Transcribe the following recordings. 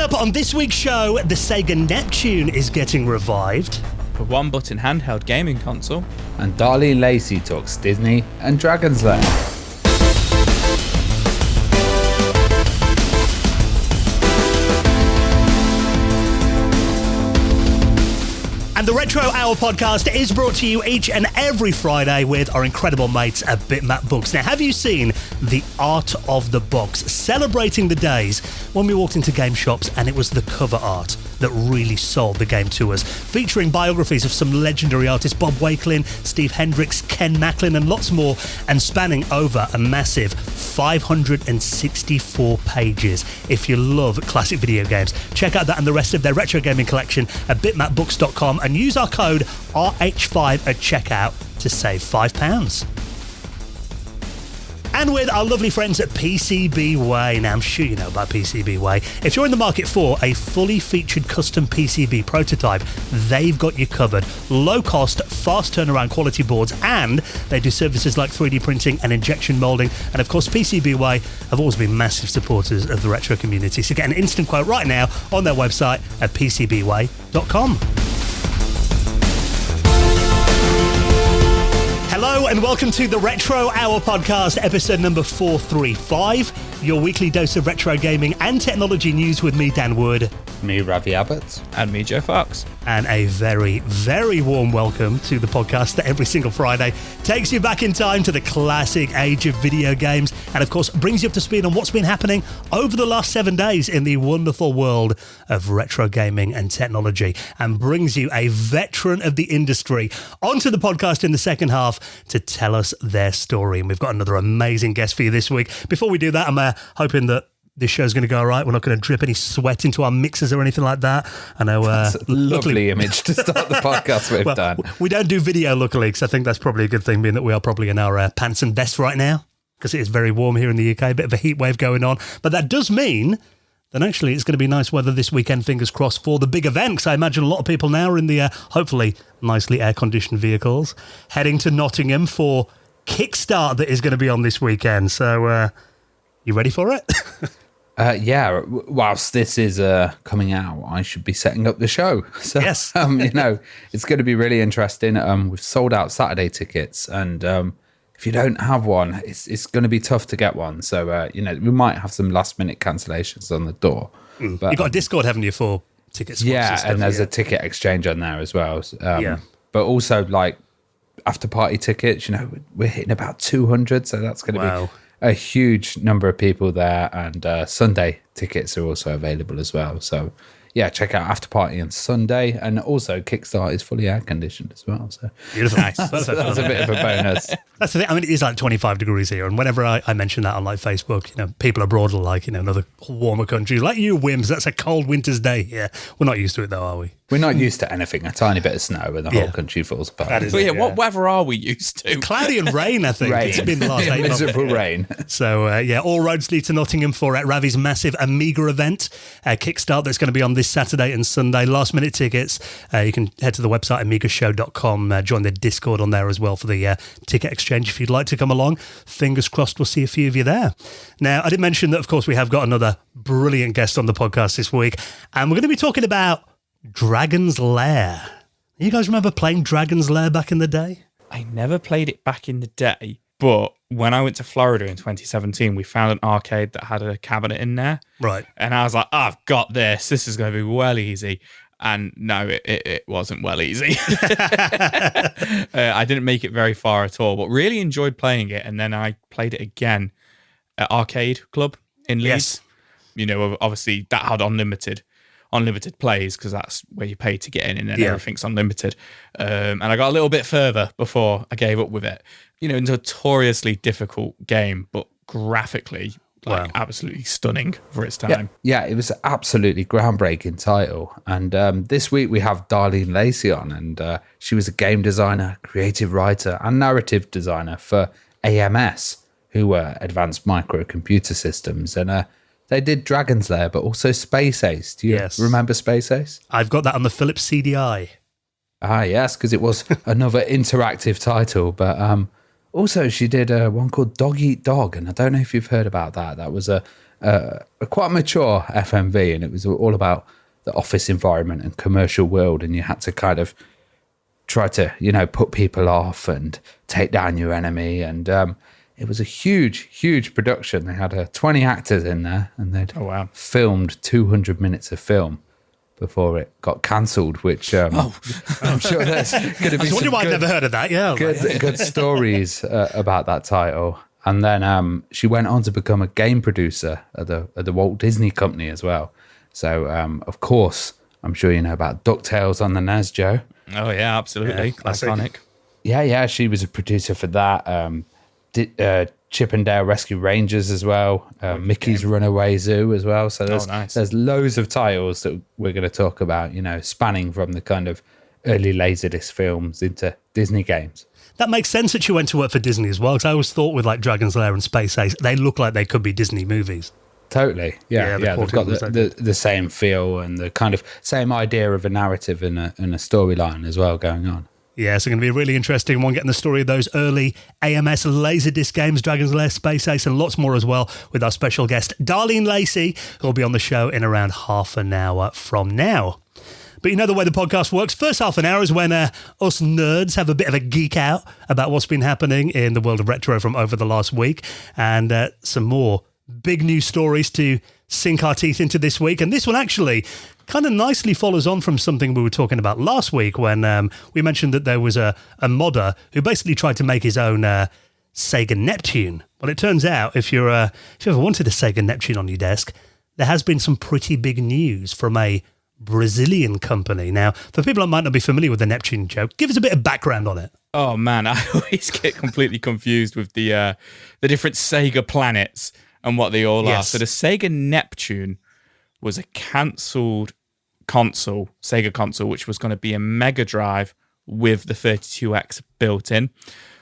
up on this week's show, the Sega Neptune is getting revived. A one-button handheld gaming console. And Darlene Lacey talks Disney and Dragon's Lair. And the Retro Hour podcast is brought to you each and every Friday with our incredible mates at Bitmap Books. Now, have you seen The Art of the Box, celebrating the days when we walked into game shops and it was the cover art that really sold the game to us, featuring biographies of some legendary artists, Bob Wakelin, Steve Hendricks, Ken Macklin, and lots more, and spanning over a massive 564 pages. If you love classic video games, check out that and the rest of their retro gaming collection at bitmapbooks.com and use our code RH5 at checkout to save £5. And with our lovely friends at PCBWay. Now, I'm sure you know about PCBWay. If you're in the market for a fully featured custom PCB prototype, they've got you covered. Low cost, fast turnaround quality boards, and they do services like 3D printing and injection molding. And of course, PCBWay have always been massive supporters of the retro community. So get an instant quote right now on their website at PCBWay.com. Hello and welcome to the Retro Hour podcast, episode number 435, your weekly dose of retro gaming and technology news with me, Dan Wood. Me, Ravi Abbott. And me, Joe Fox. And a very, very warm welcome to the podcast that every single Friday takes you back in time to the classic age of video games and, of course, brings you up to speed on what's been happening over the last 7 days in the wonderful world of retro gaming and technology, and brings you a veteran of the industry onto the podcast in the second half to tell us their story. And we've got another amazing guest for you this week. Before we do that, I'm hoping that this show's going to go all right. We're not going to drip any sweat into our mixers or anything like that. I know. That's a lovely image to start the podcast with, well, Dan. We don't do video, luckily, because I think that's probably a good thing, being that we are probably in our pants and vests right now, because it is very warm here in the UK, a bit of a heat wave going on. But that does mean that actually it's going to be nice weather this weekend, fingers crossed, for the big event, because I imagine a lot of people now are in the, hopefully, nicely air-conditioned vehicles, heading to Nottingham for Kickstart that is going to be on this weekend. So, you ready for it? Yeah, whilst this is coming out, I should be setting up the show. So, yes. It's going to be really interesting. We've sold out Saturday tickets, and if you don't have one, it's going to be tough to get one. So, we might have some last-minute cancellations on the door. But You've got a Discord, haven't you, for tickets? Yeah, and there's a ticket exchange on there as well. But also, like, after-party tickets, we're hitting about 200, so that's going to be a huge number of people there, and Sunday tickets are also available as well. So, yeah, check out After Party on Sunday, and also Kickstart is fully air conditioned as well. So beautiful, nice. That's a bit of a bonus. That's the thing. I mean, it is like 25 degrees here, and whenever I mention that on like Facebook, people abroad are like, another warmer country, like you whims. That's a cold winter's day here. We're not used to it though, are we? We're not used to anything. A tiny bit of snow and the whole country falls apart. What weather are we used to? Cloudy and rain, I think. It's been the last 8 months. Miserable rain. So, all roads lead to Nottingham for Ravi's massive Amiga event, Kickstart, that's going to be on this Saturday and Sunday. Last minute tickets. You can head to the website, amigashow.com, join the Discord on there as well for the ticket exchange if you'd like to come along. Fingers crossed we'll see a few of you there. Now, I did mention that, of course, we have got another brilliant guest on the podcast this week, and we're going to be talking about Dragon's Lair. You guys remember playing Dragon's Lair back in the day? I never played it back in the day, but when I went to Florida in 2017, we found an arcade that had a cabinet in there. Right. And I was like, I've got this. This is going to be well easy. And no, it wasn't well easy. I didn't make it very far at all, but really enjoyed playing it. And then I played it again at Arcade Club in Leeds. Yes. Obviously that had unlimited plays, because that's where you pay to get in, and then everything's unlimited. And I got a little bit further before I gave up with it. A notoriously difficult game, but graphically, absolutely stunning for its time. Yeah, it was an absolutely groundbreaking title. And this week we have Darlene Lacey on, and she was a game designer, creative writer, and narrative designer for AMS, who were Advanced Microcomputer Systems. And they did Dragon's Lair, but also Space Ace. Do you remember Space Ace? I've got that on the Philips CDI. Ah, yes, because it was another interactive title. But also she did one called Dog Eat Dog, and I don't know if you've heard about that. That was a a quite mature FMV, and it was all about the office environment and commercial world, and you had to kind of try to, put people off and take down your enemy. And it was a huge production. They had 20 actors in there, and they'd filmed 200 minutes of film before it got cancelled, which I'm sure there's going to be some I've never heard of that. Yeah, good stories about that title. And then she went on to become a game producer at the Walt Disney Company as well. So, of course, I'm sure you know about DuckTales on the NES, Joe. Oh, yeah, absolutely. Yeah, iconic. Yeah, she was a producer for that. Chip and Dale Rescue Rangers as well. Mickey's Runaway Zoo as well. So there's loads of titles that we're going to talk about, spanning from the kind of early Laserdisc films into Disney games. That makes sense that you went to work for Disney as well, because I always thought with like Dragon's Lair and Space Ace, they look like they could be Disney movies. Totally, yeah. They've got the same feel and the kind of same idea of a narrative and a storyline as well going on. Yeah, it's going to be a really interesting one, getting the story of those early AMS Laserdisc games, Dragon's Lair, Space Ace, and lots more as well, with our special guest, Darlene Lacey, who will be on the show in around half an hour from now. But you know the way the podcast works. First half an hour is when us nerds have a bit of a geek out about what's been happening in the world of retro from over the last week, and some more big news stories to sink our teeth into this week. And this one actually kind of nicely follows on from something we were talking about last week when we mentioned that there was a modder who basically tried to make his own Sega Neptune. Well, it turns out if you ever wanted a Sega Neptune on your desk, there has been some pretty big news from a Brazilian company. Now, for people that might not be familiar with the Neptune, Joe, give us a bit of background on it. Oh man, I always get completely confused with the different Sega planets and what they all are. So the Sega Neptune was a cancelled Sega console, which was going to be a Mega Drive with the 32X built in,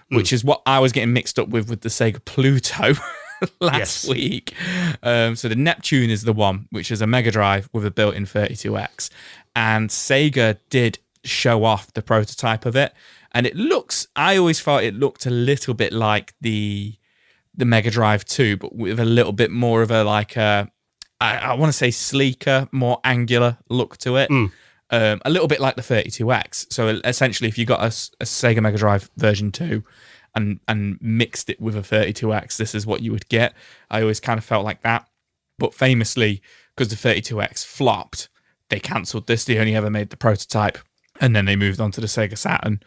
which is what I was getting mixed up with the Sega Pluto last week. So the Neptune is the one, which is a Mega Drive with a built-in 32X. And Sega did show off the prototype of it. And I always thought it looked a little bit like the Mega Drive 2, but with a little bit more of I want to say sleeker, more angular look to it. A little bit like the 32X. So essentially, if you got a Sega Mega Drive version 2 and mixed it with a 32X, this is what you would get. I always kind of felt like that. But famously, because the 32X flopped, they cancelled this. They only ever made the prototype. And then they moved on to the Sega Saturn.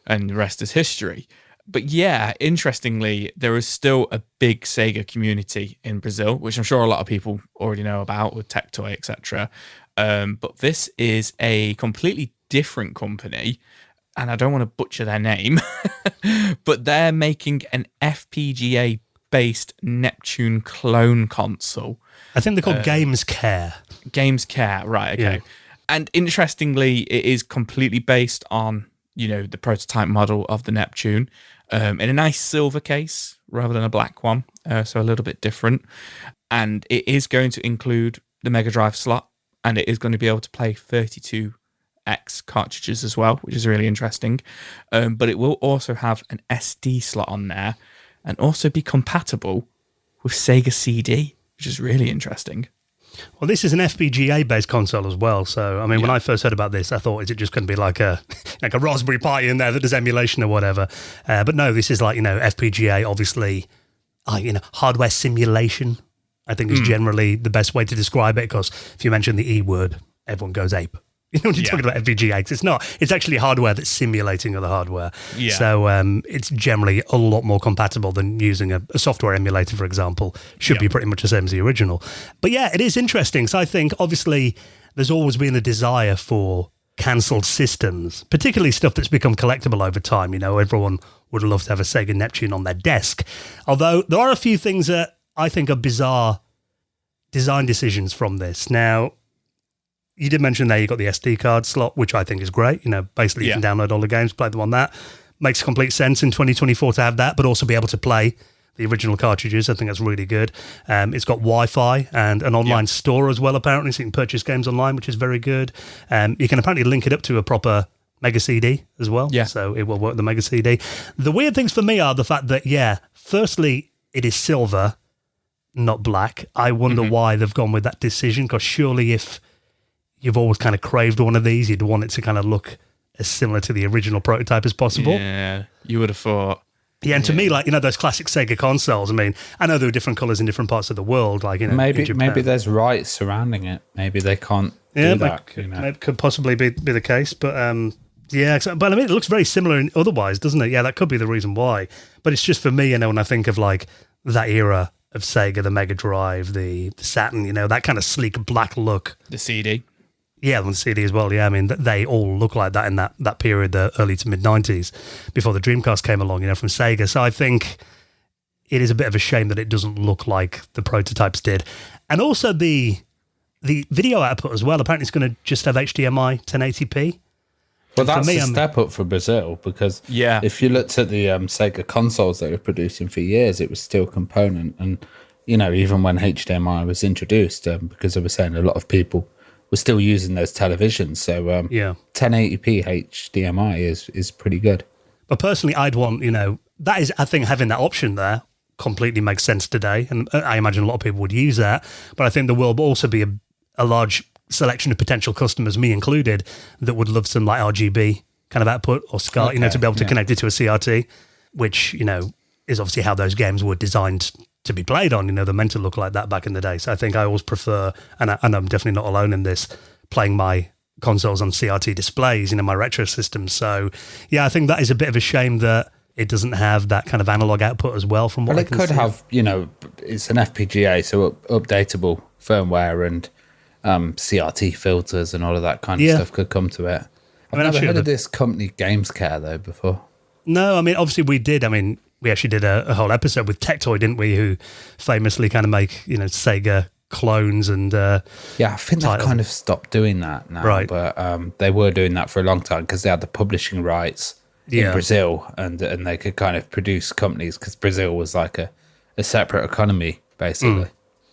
And the rest is history. But yeah, interestingly, there is still a big Sega community in Brazil, which I'm sure a lot of people already know about with Tectoy, etc. But this is a completely different company, and I don't want to butcher their name, but they're making an FPGA-based Neptune clone console. I think they're called Games Care. Games Care, right, okay. Yeah. And interestingly, it is completely based on the prototype model of the Neptune in a nice silver case rather than a black one, so a little bit different. And it is going to include the Mega Drive slot, and it is going to be able to play 32X cartridges as well, which is really interesting. But it will also have an SD slot on there and also be compatible with Sega CD, which is really interesting. Well, this is an FPGA-based console as well. So, I mean, when I first heard about this, I thought, is it just going to be like a Raspberry Pi in there that does emulation or whatever? But no, this is like, FPGA, obviously, hardware simulation, I think is generally the best way to describe it, because if you mention the E word, everyone goes ape. When you're talking about FPGA, it's not. It's actually hardware that's simulating other hardware. Yeah. So it's generally a lot more compatible than using a software emulator, for example. Should be pretty much the same as the original. But yeah, it is interesting. So I think, obviously, there's always been a desire for cancelled systems, particularly stuff that's become collectible over time. Everyone would love to have a Sega Neptune on their desk. Although there are a few things that I think are bizarre design decisions from this. Now, you did mention there you got the SD card slot, which I think is great. Basically you can download all the games, play them on that. Makes complete sense in 2024 to have that, but also be able to play the original cartridges. I think that's really good. It's got Wi-Fi and an online store as well, apparently, so you can purchase games online, which is very good. You can apparently link it up to a proper Mega CD as well, so it will work with the Mega CD. The weird things for me are the fact that, firstly, it is silver, not black. I wonder why they've gone with that decision, because surely if you've always kind of craved one of these, you'd want it to kind of look as similar to the original prototype as possible. Yeah, you would have thought. Yeah, and to me, like, those classic Sega consoles, I mean, I know there were different colours in different parts of the world, like, maybe there's rights surrounding it. Maybe they can't do that. It could possibly be the case, but but I mean, it looks very similar otherwise, doesn't it? Yeah, that could be the reason why. But it's just for me, when I think of like that era of Sega, the Mega Drive, the Saturn, that kind of sleek black look. The CD. Yeah, on the CD as well. Yeah, I mean, they all look like that in that period, the early to mid 90s, before the Dreamcast came along, from Sega. So I think it is a bit of a shame that it doesn't look like the prototypes did. And also the video output as well. Apparently, it's going to just have HDMI 1080p. Well, that's a step up for Brazil, because if you looked at the Sega consoles they were producing for years, it was still component. And, even when HDMI was introduced, because they were saying a lot of people were still using those televisions. So 1080p HDMI is pretty good. But personally, I'd want, that is, I think having that option there completely makes sense today. And I imagine a lot of people would use that. But I think there will also be a large selection of potential customers, me included, that would love some like RGB kind of output or SCART, to be able to connect it to a CRT, which, is obviously how those games were designed to be played on. They're meant to look like that back in the day. So I think I always prefer, and I'm definitely not alone in this, playing my consoles on CRT displays, my retro systems. So yeah, I think that is a bit of a shame that it doesn't have that kind of analog output as well. From what I can see. It could have, it's an FPGA, so updatable firmware and CRT filters and all of that kind of stuff could come to it. I've never heard of this company Gamescare though before. No, I mean, obviously we did. I mean, we actually did a whole episode with Tectoy, didn't we? Who famously kind of make, Sega clones and I think they've kind of stopped doing that now. Right. But they were doing that for a long time because they had the publishing rights in Brazil, and they could kind of produce companies because Brazil was like a separate economy basically.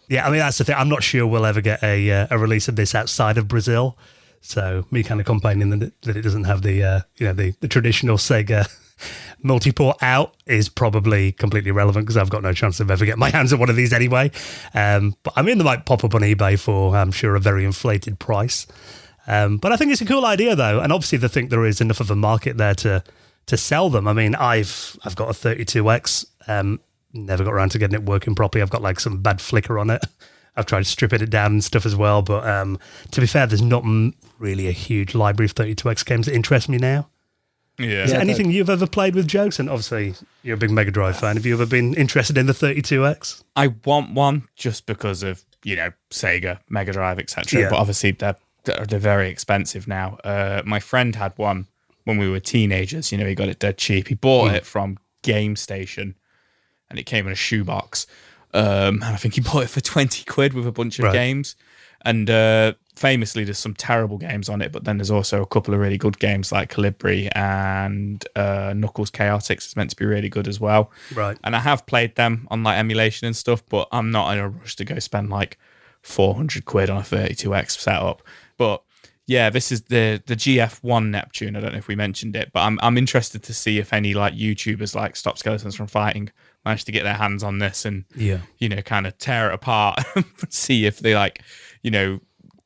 Yeah, I mean, that's the thing. I'm not sure we'll ever get a release of this outside of Brazil. So me kind of complaining that it doesn't have the the traditional Sega multi-port out is probably completely irrelevant, because I've got no chance of ever getting my hands on one of these anyway. But I mean, they might pop up on eBay for, I'm sure, a very inflated price. But I think it's a cool idea though, and obviously they think there is enough of a market there to sell them. I mean, I've got a 32X. Never got around to getting it working properly. I've got like some bad flicker on it. I've tried stripping it down and stuff as well. But to be fair, there's not really a huge library of 32X games that interest me now. Yeah. Is there anything you've ever played with, Jokes? And obviously, you're a big Mega Drive fan. Have you ever been interested in the 32X? I want one just because of, Sega, Mega Drive, etc. But obviously, they're very expensive now. My friend had one when we were teenagers. He got it dead cheap. He bought it from Game Station, and it came in a shoebox. And I think he bought it for 20 quid with a bunch of games. And famously, there's some terrible games on it, but then there's also a couple of really good games like Calibri and Knuckles Chaotix. It's meant to be really good as well. Right. And I have played them on like emulation and stuff, but I'm not in a rush to go spend like 400 quid on a 32X setup. But yeah, this is the GF1 Neptune. I don't know if we mentioned it, but I'm interested to see if any like YouTubers like Stop Skeletons from Fighting managed to get their hands on this and kind of tear it apart, see if they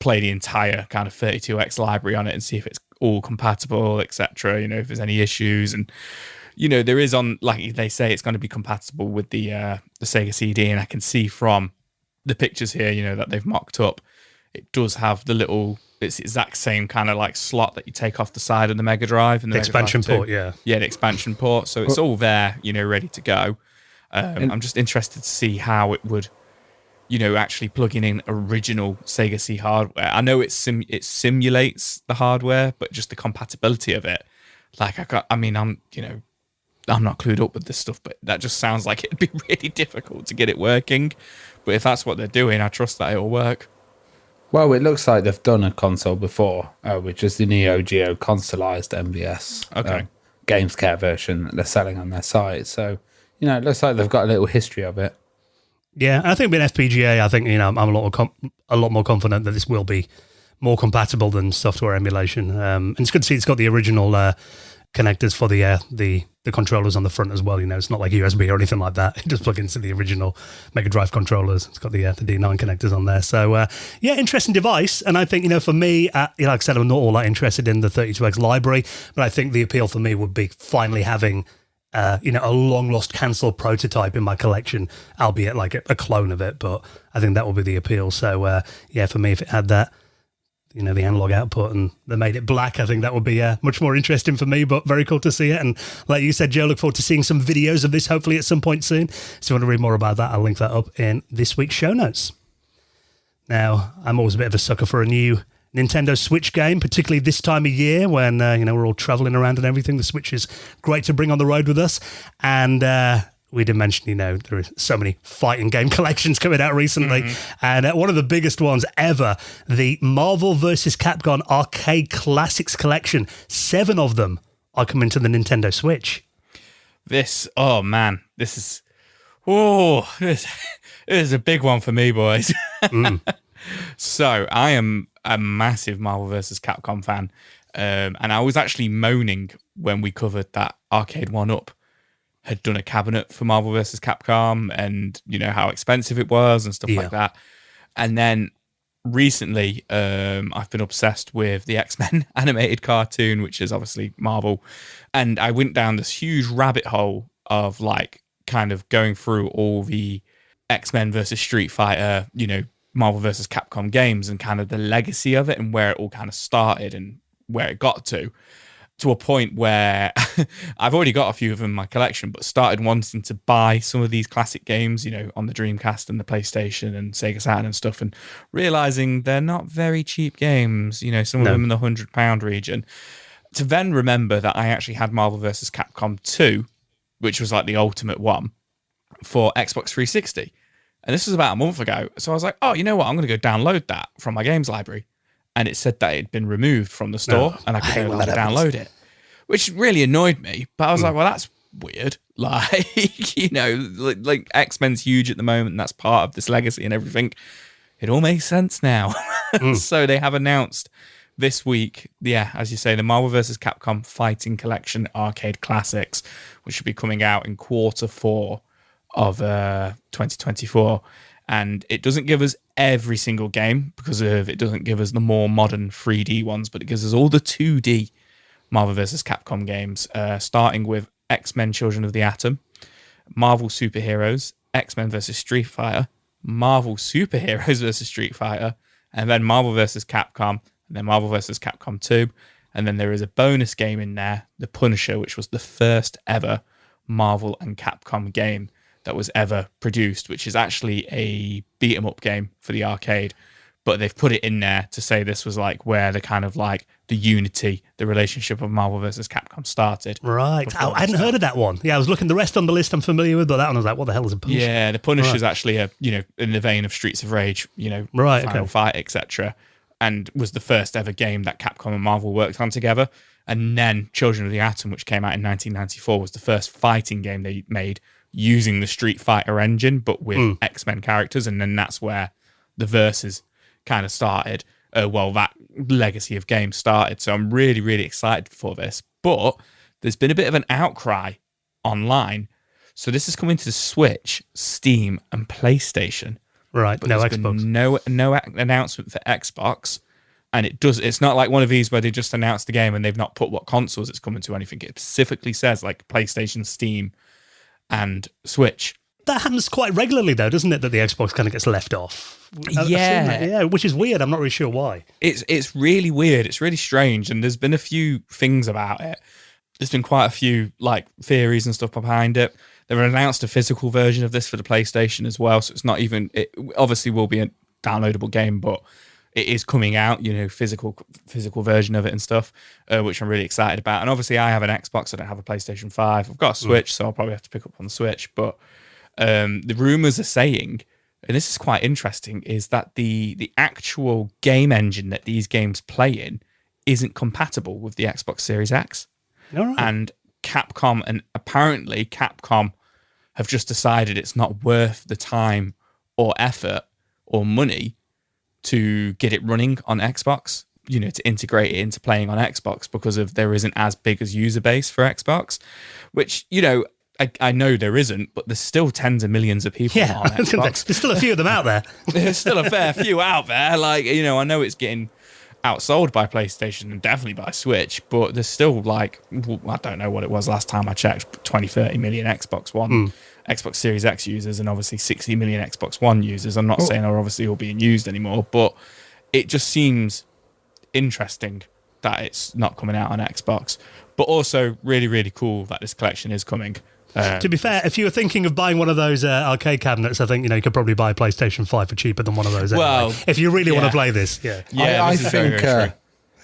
play the entire kind of 32X library on it and see if it's all compatible, etc. If there's any issues. And there is, on, like they say, it's going to be compatible with the Sega CD, and I can see from the pictures here, that they've mocked up, it does have it's the exact same kind of like slot that you take off the side of the Mega Drive and the expansion port, the expansion port. So it's all there, ready to go. I'm just interested to see how it would, actually plugging in original Sega C hardware. I know it simulates the hardware, but just the compatibility of it. Like I'm not clued up with this stuff, but that just sounds like it'd be really difficult to get it working. But if that's what they're doing, I trust that it'll work. Well, it looks like they've done a console before, which is the Neo Geo consoleized MVS Gamescare version that they're selling on their site. So, it looks like they've got a little history of it. Yeah, I think with FPGA, I think I'm a lot more confident that this will be more compatible than software emulation. And it's good to see it's got the original connectors for the controllers on the front as well. It's not like USB or anything like that. It just plugs into the original Mega Drive controllers. It's got the D9 connectors on there. So interesting device. And I think for me, like I said, I'm not all that interested in the 32X library, but I think the appeal for me would be finally having a long lost cancelled prototype in my collection, albeit like a clone of it. But I think that will be the appeal. So for me, if it had that, the analog output, and they made it black, I think that would be much more interesting for me, but very cool to see it. And like you said, Joe, look forward to seeing some videos of this, hopefully at some point soon. So if you want to read more about that, I'll link that up in this week's show notes. Now, I'm always a bit of a sucker for a new Nintendo Switch game, particularly this time of year when, we're all traveling around and everything. The Switch is great to bring on the road with us. And we did mention, there are so many fighting game collections coming out recently. Mm-hmm. And one of the biggest ones ever, the Marvel vs. Capcom Arcade Classics Collection. 7 of them are coming to the Nintendo Switch. This is a big one for me, boys. So I am a massive Marvel vs. Capcom fan. And I was actually moaning when we covered that Arcade 1-Up had done a cabinet for Marvel vs. Capcom, and how expensive it was and stuff like that. And then recently, I've been obsessed with the X-Men animated cartoon, which is obviously Marvel. And I went down this huge rabbit hole of kind of going through all the X-Men versus Street Fighter, Marvel vs. Capcom games, and kind of the legacy of it and where it all kind of started and where it got to a point where I've already got a few of them in my collection, but started wanting to buy some of these classic games, on the Dreamcast and the PlayStation and Sega Saturn and stuff, and realizing they're not very cheap games, some of them in the £100 region. To then remember that I actually had Marvel vs. Capcom 2, which was like the ultimate one, for Xbox 360. And this was about a month ago. So I was like, oh, you know what? I'm going to go download that from my games library. And it said that it had been removed from the store, and I could no longer download it, which really annoyed me. But I was like, well, that's weird. Like X-Men's huge at the moment, and that's part of this legacy and everything. It all makes sense now. So they have announced this week, as you say, the Marvel vs. Capcom Fighting Collection Arcade Classics, which should be coming out in Q4 of 2024. And it doesn't give us every single game because it doesn't give us the more modern 3D ones, but it gives us all the 2D Marvel vs. Capcom games, starting with X-Men Children of the Atom, Marvel Superheroes, X-Men vs. Street Fighter, Marvel Superheroes vs. Street Fighter, and then Marvel vs. Capcom, and then Marvel vs. Capcom 2. And then there is a bonus game in there, The Punisher, which was the first ever Marvel and Capcom game that was ever produced, which is actually a beat 'em up game for the arcade, but they've put it in there to say this was where the kind of the unity, the relationship of Marvel versus Capcom started. Right. I hadn't heard of that one. Yeah, I was looking the rest on the list I'm familiar with, but that one I was like, what the hell is a Punisher? Yeah, the Punisher is actually in the vein of Streets of Rage, Final Fight, etc., and was the first ever game that Capcom and Marvel worked on together. And then Children of the Atom, which came out in 1994, was the first fighting game they made using the Street Fighter engine, but with X-Men characters. And then that's where the Versus kind of started. That legacy of games started. So I'm really, really excited for this. But there's been a bit of an outcry online. So this is coming to the Switch, Steam, and PlayStation. Right, but no there's Xbox. Been no announcement for Xbox. And it's not like one of these where they just announced the game and they've not put what consoles it's coming to or anything. It specifically says PlayStation, Steam, and Switch. That happens quite regularly, though, doesn't it? That the Xbox kind of gets left off. Yeah, which is weird. I'm not really sure why. It's really weird. It's really strange, and there's been a few things about it. There's been quite a few theories and stuff behind it. They've announced a physical version of this for the PlayStation as well, so it's not even. It obviously will be a downloadable game, but it is coming out. Physical version of it and stuff, which I'm really excited about. And obviously, I have an Xbox. I don't have a PlayStation 5. I've got a Switch, so I'll probably have to pick up on the Switch, but. The rumors are saying, and this is quite interesting, is that the actual game engine that these games play in isn't compatible with the Xbox Series X. All right. And Capcom, and apparently Capcom have just decided it's not worth the time or effort or money to get it running on Xbox to integrate it into playing on Xbox because of there isn't as big as user base for Xbox, which, I know there isn't, but there's still tens of millions of people on Xbox. There's still a few of them out there. There's still a fair few out there. Like, I know it's getting outsold by PlayStation and definitely by Switch, but there's still like, I don't know what it was last time I checked, 20, 30 million Xbox One, Xbox Series X users, and obviously 60 million Xbox One users. I'm not saying they're obviously all being used anymore, but it just seems interesting that it's not coming out on Xbox, but also really, really cool that this collection is coming. To be fair, if you were thinking of buying one of those arcade cabinets, I think you could probably buy a PlayStation 5 for cheaper than one of those. Anyway, well, if you really want to play this, I think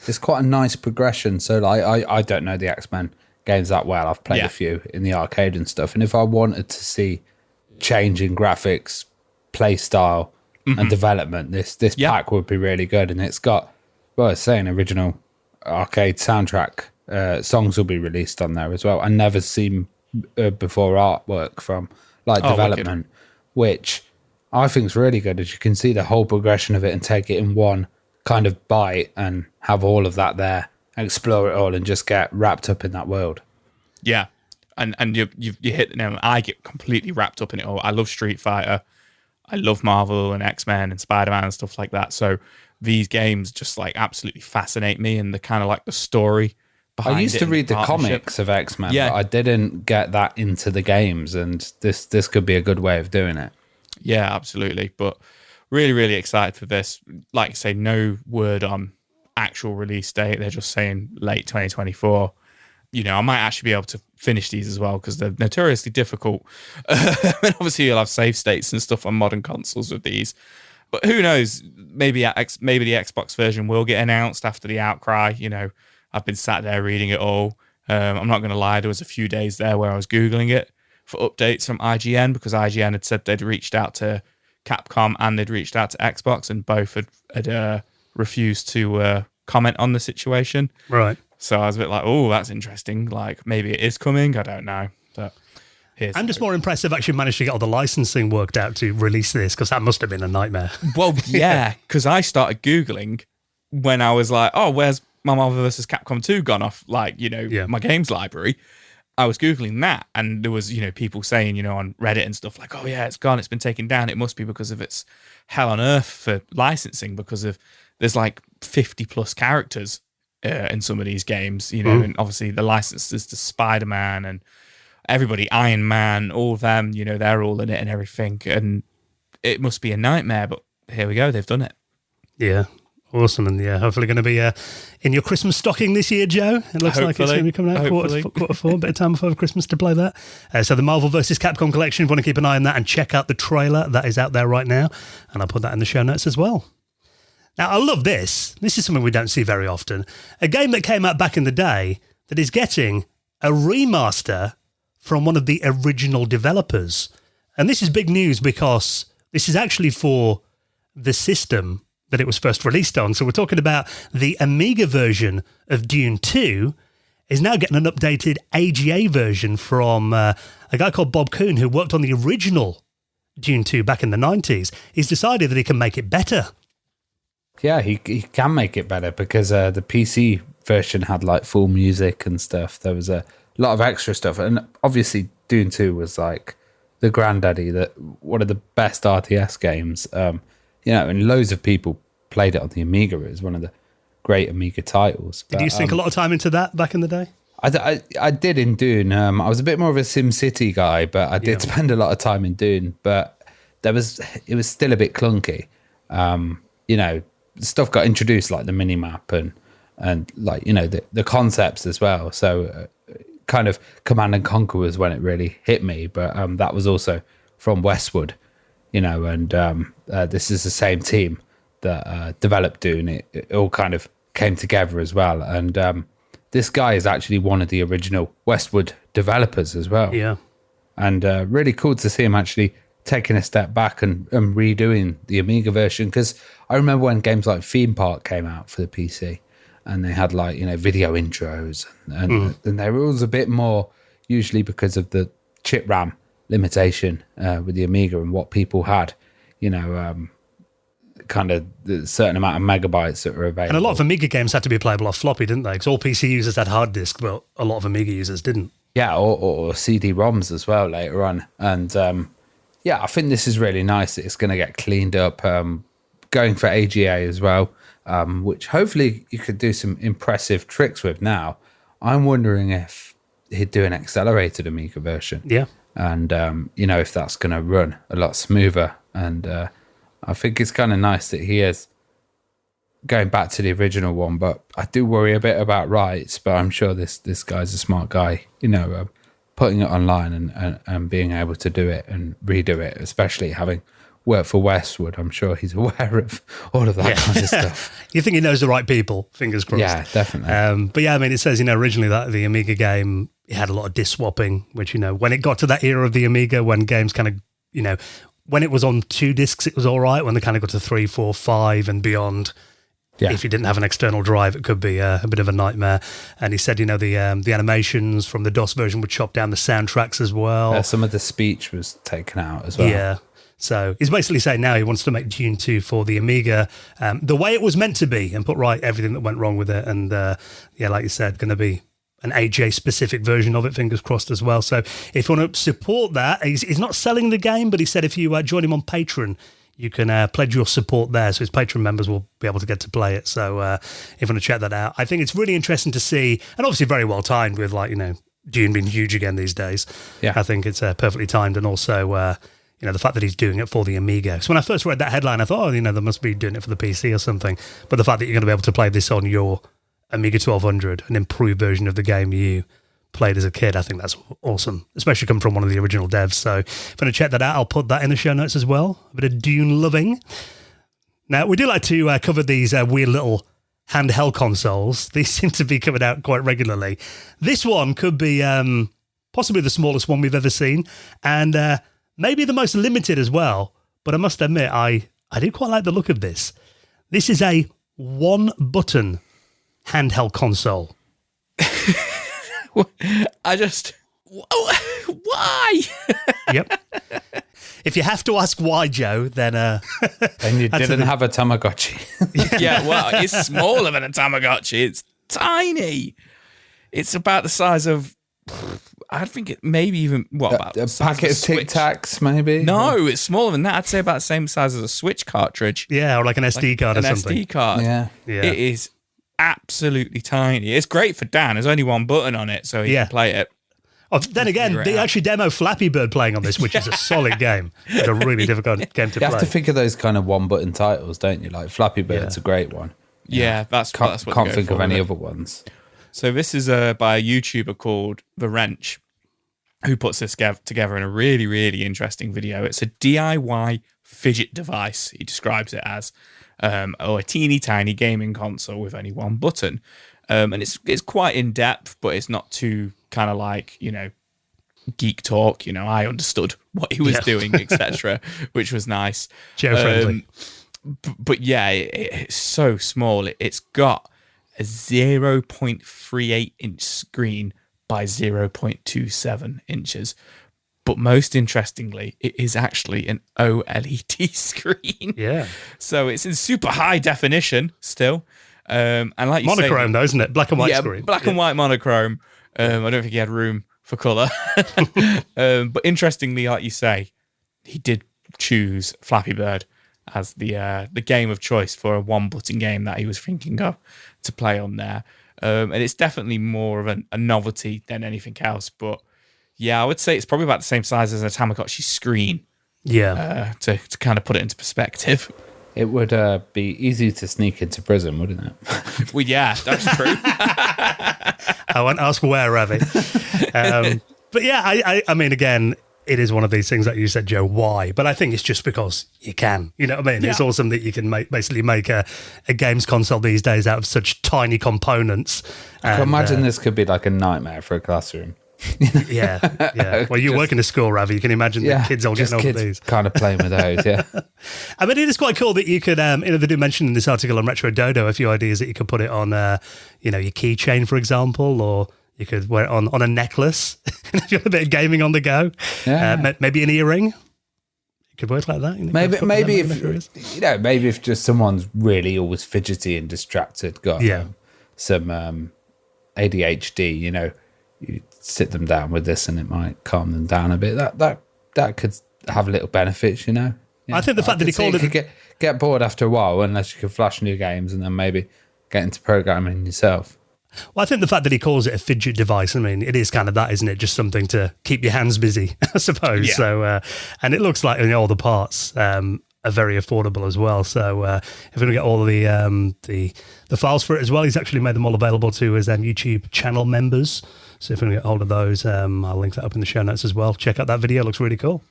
it's quite a nice progression. So, I don't know the X-Men games that well. I've played a few in the arcade and stuff, and if I wanted to see change in graphics, play style, and development, this pack would be really good. And it's got, it's saying original arcade soundtrack songs will be released on there as well. I never seen before artwork from development, which I think is really good, as you can see the whole progression of it and take it in one kind of bite and have all of that there, explore it all and just get wrapped up in that world. Yeah, and you hit them. I get completely wrapped up in it all. I love Street Fighter, I love Marvel and X-Men and Spider-Man and stuff like that. So these games just absolutely fascinate me, and the kind of the story. I used to read the comics of X-Men, but I didn't get that into the games, and this could be a good way of doing it. Yeah, absolutely. But really, really excited for this. Like I say, no word on actual release date. They're just saying late 2024. I might actually be able to finish these as well because they're notoriously difficult. And obviously, you'll have save states and stuff on modern consoles with these. But who knows? Maybe the Xbox version will get announced after the outcry. I've been sat there reading it all. I'm not going to lie, there was a few days there where I was Googling it for updates from IGN, because IGN had said they'd reached out to Capcom and they'd reached out to Xbox, and both had refused to comment on the situation. Right. So I was a bit like, oh, that's interesting. Maybe it is coming. I don't know. But I'm just more impressed they've actually managed to get all the licensing worked out to release this, because that must have been a nightmare. Well, yeah, because I started Googling when I was like, oh, where's my Marvel vs. Capcom 2 gone off, my games library. I was Googling that, and there was, people saying, on Reddit and stuff like, oh yeah, it's gone, it's been taken down. It must be because of its hell on earth for licensing, because of there's 50 plus characters in some of these games, and obviously the licenses to Spider-Man and everybody, Iron Man, all of them, they're all in it and everything. And it must be a nightmare, but here we go, they've done it. Yeah. Awesome, and hopefully going to be in your Christmas stocking this year, Joe. It looks like it's going to be coming out quarter four, bit of time before Christmas to play that. So the Marvel vs. Capcom collection, if you want to keep an eye on that and check out the trailer that is out there right now, and I'll put that in the show notes as well. Now, I love this. This is something we don't see very often. A game that came out back in the day that is getting a remaster from one of the original developers. And this is big news because this is actually for the system that it was first released on. So we're talking about the Amiga version of Dune 2 is now getting an updated AGA version from a guy called Bob Kuhn, who worked on the original Dune 2 back in the 90s. He's decided that he can make it better. Yeah, he can make it better because the PC version had full music and stuff. There was a lot of extra stuff. And obviously Dune 2 was the granddaddy, one of the best RTS games. And loads of people played it on the Amiga. It was one of the great Amiga titles. Did you sink a lot of time into that back in the day? I did in Dune. I was a bit more of a SimCity guy, but I did spend a lot of time in Dune. But it was still a bit clunky. Stuff got introduced like the minimap and the concepts as well. So kind of Command and Conquer was when it really hit me. But that was also from Westwood. And this is the same team that developed Dune. It all kind of came together as well. And this guy is actually one of the original Westwood developers as well. Yeah. And really cool to see him actually taking a step back and redoing the Amiga version. Because I remember when games like Theme Park came out for the PC and they had video intros and they were always a bit more, usually because of the chip RAM limitation with the Amiga and what people had, kind of the certain amount of megabytes that were available. And a lot of Amiga games had to be playable off floppy, didn't they? Because all PC users had hard disk, but a lot of Amiga users didn't. Yeah, or CD-ROMs as well later on. And I think this is really nice that it's going to get cleaned up. Going for AGA as well, which hopefully you could do some impressive tricks with now. I'm wondering if he'd do an accelerated Amiga version. Yeah. And, if that's going to run a lot smoother. And I think it's kind of nice that he is going back to the original one. But I do worry a bit about rights, but I'm sure this guy's a smart guy, putting it online and being able to do it and redo it, especially having worked for Westwood. I'm sure he's aware of all of that kind of stuff. You think he knows the right people, fingers crossed. Yeah, definitely. But yeah, I mean, it says, originally that the Amiga game, it had a lot of disk swapping, which, when it got to that era of the Amiga, when games kind of, when it was on 2 discs, it was all right. When they kind of got to 3, 4, 5 and beyond, if you didn't have an external drive, it could be a bit of a nightmare. And he said, the animations from the DOS version would chop down the soundtracks as well. Some of the speech was taken out as well. Yeah. So he's basically saying now he wants to make Dune 2 for the Amiga the way it was meant to be and put right everything that went wrong with it. And like you said, going to be an AJ-specific version of it, fingers crossed as well. So if you want to support that, he's not selling the game, but he said if you join him on Patreon, you can pledge your support there. So his Patreon members will be able to get to play it. So if you want to check that out, I think it's really interesting to see, and obviously very well timed with Dune being huge again these days. Yeah. I think it's perfectly timed, and also... the fact that he's doing it for the Amiga. So when I first read that headline, I thought, they must be doing it for the PC or something. But the fact that you're going to be able to play this on your Amiga 1200, an improved version of the game you played as a kid, I think that's awesome, especially coming from one of the original devs. So if you want to check that out, I'll put that in the show notes as well. A bit of Dune loving. Now, we do like to cover these weird little handheld consoles. These seem to be coming out quite regularly. This one could be possibly the smallest one we've ever seen, and maybe the most limited as well, but I must admit, I do quite like the look of this. This is a 1-button handheld console. Why? Yep. If you have to ask why, Joe, then... and you didn't have a Tamagotchi. Yeah, well, it's smaller than a Tamagotchi. It's tiny. It's about the size of... I think it maybe even about a packet of Tic Tacs, maybe. No, it's smaller than that. I'd say about the same size as a Switch cartridge. Yeah, or like an SD card or something. An SD card. Yeah. It is absolutely tiny. It's great for Dan. There's only one button on it, so he can play it. Oh, then again, they actually demo Flappy Bird playing on this, which is a solid game. It's a really difficult game to play. You have to think of those kind of 1-button titles, don't you? Like Flappy Bird's a great one. Yeah, that's what can't think of any other ones. So this is by a YouTuber called The Wrench, who puts this together in a really, really interesting video. It's a DIY fidget device, he describes it as, or a teeny tiny gaming console with only 1 button. And it's quite in-depth, but it's not too kind of like, geek talk. I understood what he was doing, etc., which was nice. Joe-friendly. But yeah, it's so small. It's got a 0.38 inch screen by 0.27 inches. But most interestingly, it is actually an OLED screen. Yeah. So it's in super high definition still. And like you monochrome say, though, isn't it? Black and white screen. Black and white monochrome. I don't think he had room for colour. But interestingly, like you say, he did choose Flappy Bird as the game of choice for a 1-button game that he was thinking of to play on there. And it's definitely more of a novelty than anything else. But yeah, I would say it's probably about the same size as a Tamagotchi screen. Yeah. To kind of put it into perspective. It would be easy to sneak into prison, wouldn't it? Well, yeah, that's true. I won't ask where, Ravi. But yeah, I mean, again, it is one of these things that you said, Joe, why? But I think it's just because you can. You know what I mean? Yeah. It's awesome that you can basically make a games console these days out of such tiny components. I can imagine this could be like a nightmare for a classroom. Yeah. Well, you work in a school, Ravi. You can imagine the kids all getting over these. Kind of playing with those, yeah. I mean, it is quite cool that you could, they do mention in this article on Retro Dodo a few ideas that you could put it on, your keychain, for example, or you could wear it on a necklace if you have a bit of gaming on the go. Yeah. Maybe an earring. could work like that. Maybe if just someone's really always fidgety and distracted, got some ADHD, you sit them down with this and it might calm them down a bit. That could have little benefits, Yeah, I think the fact that he called it... Get bored after a while unless you can flash new games and then maybe get into programming yourself. Well, I think the fact that he calls it a fidget device, I mean, it is kind of that, isn't it? Just something to keep your hands busy, I suppose. Yeah. So, and it looks like all the parts are very affordable as well. So if we're going to get all the files for it as well, he's actually made them all available to his YouTube channel members. So if we're going to get hold of those, I'll link that up in the show notes as well. Check out that video. It looks really cool.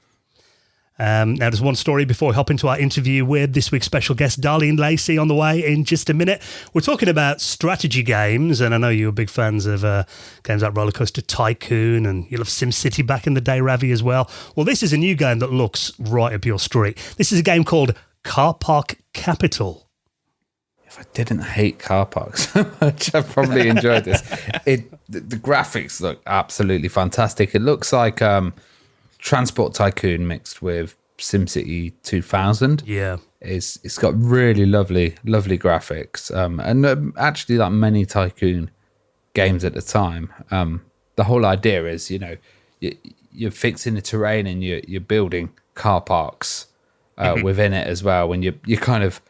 Now, there's one story before we hop into our interview with this week's special guest, Darlene Lacey, on the way in just a minute. We're talking about strategy games, and I know you're big fans of games like Roller Coaster Tycoon, and you love SimCity back in the day, Ravi, as well. Well, this is a new game that looks right up your street. This is a game called Car Park Capital. If I didn't hate car parks so much, I probably enjoyed this. The graphics look absolutely fantastic. It looks like... Transport Tycoon mixed with SimCity 2000. Yeah. It's got really lovely graphics. And actually, like many Tycoon games at the time, the whole idea is, you're fixing the terrain and you're building car parks within it as well. When you're kind of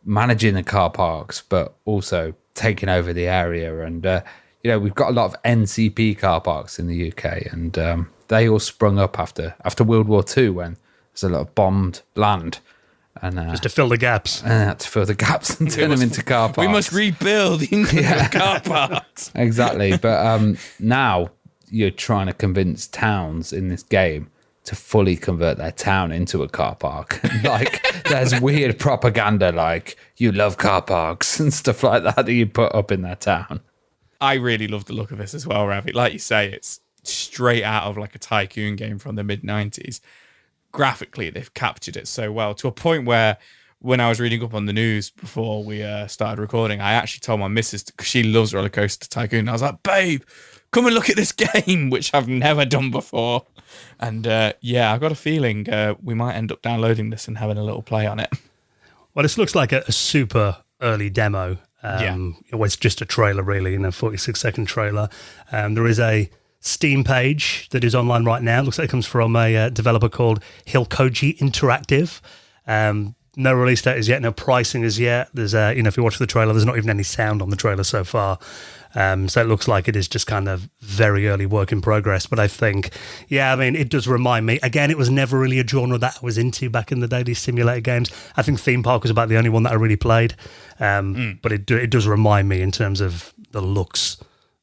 managing the car parks, but also taking over the area. And, we've got a lot of NCP car parks in the UK, and they all sprung up after World War II when there's a lot of bombed land. And just to fill the gaps. To fill the gaps and turn them into car parks. We must rebuild car parks. Exactly. But now you're trying to convince towns in this game to fully convert their town into a car park. Like, there's weird propaganda like, you love car parks and stuff like that you put up in their town. I really love the look of this as well, Ravi. Like you say, it's straight out of like a Tycoon game from the mid-90s. Graphically, they've captured it so well, to a point where when I was reading up on the news before we started recording, I actually told my missus, because she loves Roller Coaster Tycoon, I was like, babe, come and look at this game, which I've never done before. And I've got a feeling we might end up downloading this and having a little play on it. Well, this looks like a super early demo. It's just a trailer, really, 46-second trailer. There is a Steam page that is online right now. It looks like it comes from a developer called Hilkoji Interactive. No release date as yet, no pricing as yet. There's if you watch the trailer, there's not even any sound on the trailer so far. So it looks like it is just kind of very early work in progress. But I think, it does remind me. Again, it was never really a genre that I was into back in the day, these simulator games. I think Theme Park was about the only one that I really played. But it does remind me in terms of the looks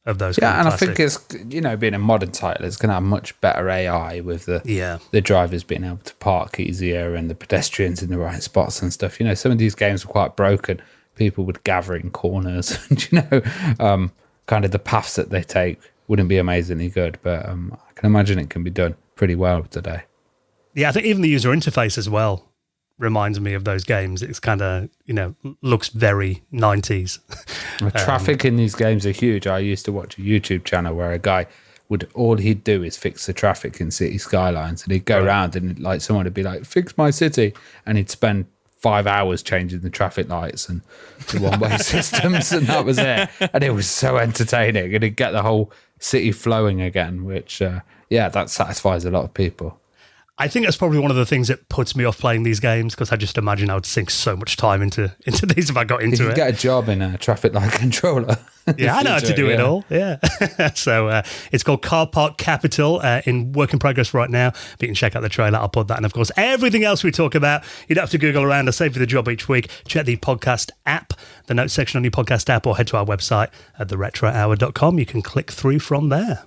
of those. Yeah, and classic. I think it's, being a modern title, it's going to have much better AI with the drivers being able to park easier and the pedestrians in the right spots and stuff. Some of these games were quite broken. People would gather in corners and, kind of the paths that they take wouldn't be amazingly good. But I can imagine it can be done pretty well today. Yeah, I think even the user interface as well reminds me of those games. It's kind of, looks very 90s. The traffic in these games are huge. I used to watch a YouTube channel where a guy all he'd do is fix the traffic in city skylines, and he'd go around and like someone would be like, fix my city, and he'd spend 5 hours changing the traffic lights and the one-way systems, and that was it. And it was so entertaining, and he'd get the whole city flowing again, which that satisfies a lot of people. I think that's probably one of the things that puts me off playing these games, because I just imagine I would sink so much time into these if I got into it. You get a job in a traffic light controller. Yeah, I know how to do it all. Yeah. So it's called Car Park Capital, in work in progress right now. But you can check out the trailer. I'll put that. And of course, everything else we talk about, you don't have to Google around. I save you the job each week. Check the podcast app, the notes section on your podcast app, or head to our website at theretrohour.com. You can click through from there.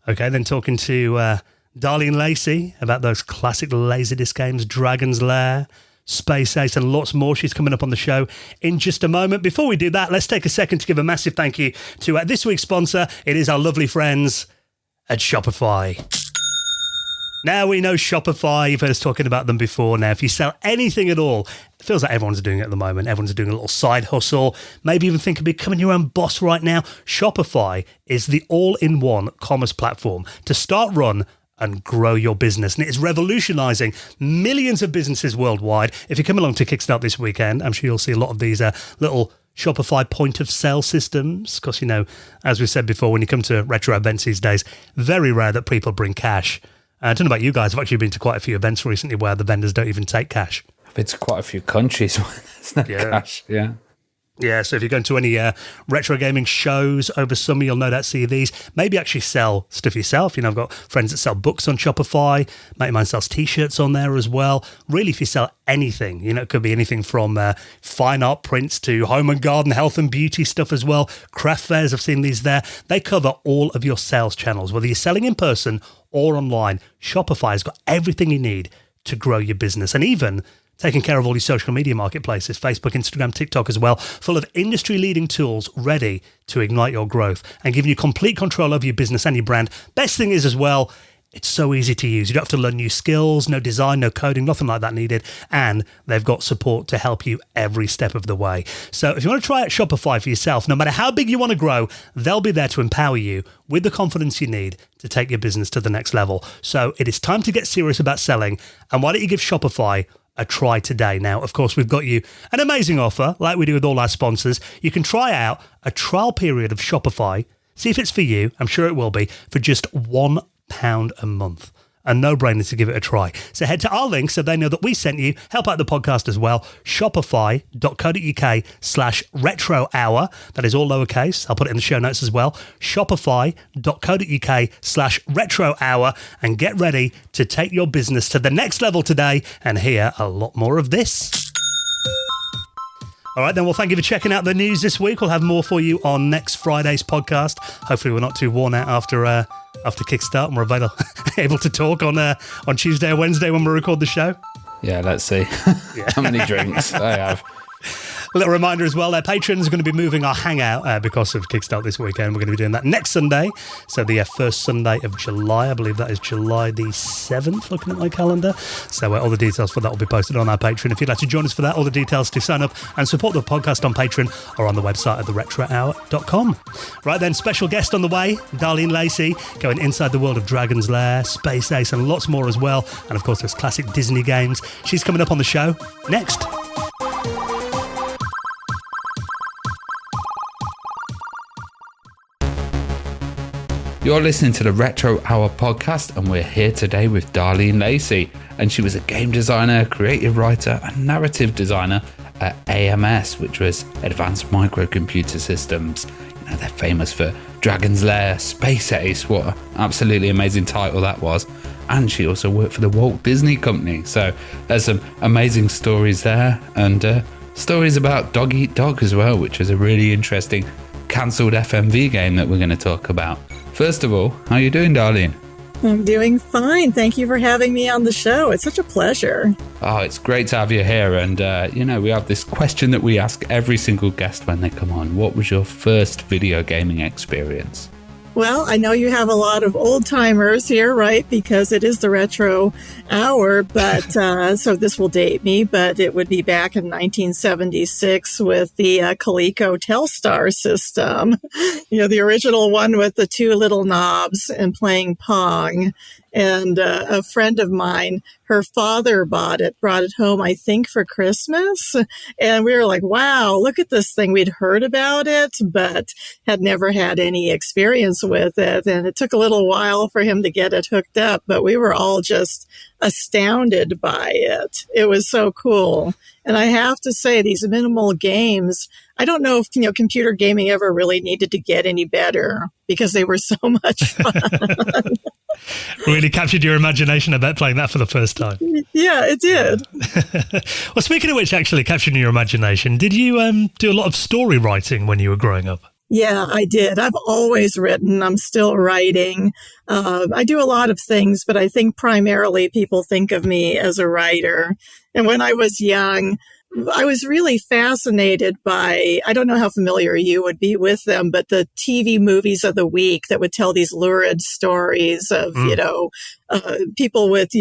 Okay, then talking to Darlene Lacey about those classic Laserdisc games, Dragon's Lair, Space Ace, and lots more. She's coming up on the show in just a moment. Before we do that, let's take a second to give a massive thank you to this week's sponsor. It is our lovely friends at Shopify. Now we know Shopify. You've heard us talking about them before. Now, if you sell anything at all, it feels like everyone's doing it at the moment. Everyone's doing a little side hustle. Maybe even think of becoming your own boss right now. Shopify is the all-in-one commerce platform to start, run, and grow your business. And it is revolutionizing millions of businesses worldwide. If you come along to Kickstart this weekend, I'm sure you'll see a lot of these little Shopify point of sale systems. Because, you know, as we said before, when you come to retro events these days, very rare that people bring cash. I don't know about you guys. I've actually been to quite a few events recently where the vendors don't even take cash. I've been to quite a few countries where there's no cash. Yeah, so if you're going to any retro gaming shows over summer, you'll no doubt see these. Maybe actually sell stuff yourself. You know, I've got friends that sell books on Shopify. Mate of mine sells T-shirts on there as well. Really, if you sell anything, you know, it could be anything from fine art prints to home and garden, health and beauty stuff as well. Craft fairs, I've seen these there. They cover all of your sales channels, whether you're selling in person or online. Shopify's got everything you need to grow your business, and even taking care of all your social media marketplaces, Facebook, Instagram, TikTok as well, full of industry-leading tools ready to ignite your growth and giving you complete control over your business and your brand. Best thing is as well, it's so easy to use. You don't have to learn new skills, no design, no coding, nothing like that needed. And they've got support to help you every step of the way. So if you want to try out Shopify for yourself, no matter how big you want to grow, they'll be there to empower you with the confidence you need to take your business to the next level. So it is time to get serious about selling. And why don't you give Shopify a try today? Now, of course, we've got you an amazing offer, like we do with all our sponsors. You can try out a trial period of Shopify, see if it's for you. I'm sure it will be, for just £1 a month. A no-brainer to give it a try. So head to our link so they know that we sent you. Help out the podcast as well. Shopify.co.uk/retro hour. That is all lowercase. I'll put it in the show notes as well. Shopify.co.uk/retro hour. And get ready to take your business to the next level today and hear a lot more of this. All right, then. Well, thank you for checking out the news this week. We'll have more for you on next Friday's podcast. Hopefully we're not too worn out after Kickstart and we're able to talk on Tuesday or Wednesday when we record the show. Yeah, let's see how many drinks I have. A little reminder as well, patrons are going to be moving our hangout because of Kickstart this weekend. We're going to be doing that next Sunday. So the first Sunday of July, I believe that is July the 7th, looking at my calendar. So all the details for that will be posted on our Patreon. If you'd like to join us for that, all the details to sign up and support the podcast on Patreon are on the website at theretrohour.com. Right then, special guest on the way, Darlene Lacey, going inside the world of Dragon's Lair, Space Ace and lots more as well. And of course, there's classic Disney games. She's coming up on the show next. You're listening to the Retro Hour podcast, and we're here today with Darlene Lacey. And she was a game designer, creative writer, and narrative designer at AMS, which was Advanced Microcomputer Systems. You know, they're famous for Dragon's Lair, Space Ace. What an absolutely amazing title that was. And she also worked for the Walt Disney Company. So there's some amazing stories there, and stories about Dog Eat Dog as well, which is a really interesting cancelled FMV game that we're going to talk about. First of all, how are you doing, Darlene? I'm doing fine. Thank you for having me on the show. It's such a pleasure. Oh, it's great to have you here. And, we have this question that we ask every single guest when they come on. What was your first video gaming experience? Well, I know you have a lot of old timers here, right? Because it is the Retro Hour, but so this will date me, but it would be back in 1976 with the Coleco Telstar system. You know, the original one with the two little knobs and playing Pong. And a friend of mine, her father brought it home, I think, for Christmas. And we were like, wow, look at this thing. We'd heard about it, but had never had any experience with it. And it took a little while for him to get it hooked up, but we were all just astounded by it. It was so cool. And I have to say, these minimal games, I don't know if, computer gaming ever really needed to get any better because they were so much fun. Really captured your imagination, I bet, playing that for the first time. Yeah, it did. Well, speaking of which, actually capturing your imagination, did you do a lot of story writing when you were growing up? Yeah, I did. I've always written. I'm still writing. I do a lot of things, but I think primarily people think of me as a writer. And when I was young, I was really fascinated by, I don't know how familiar you would be with them, but the TV movies of the week that would tell these lurid stories of, people with,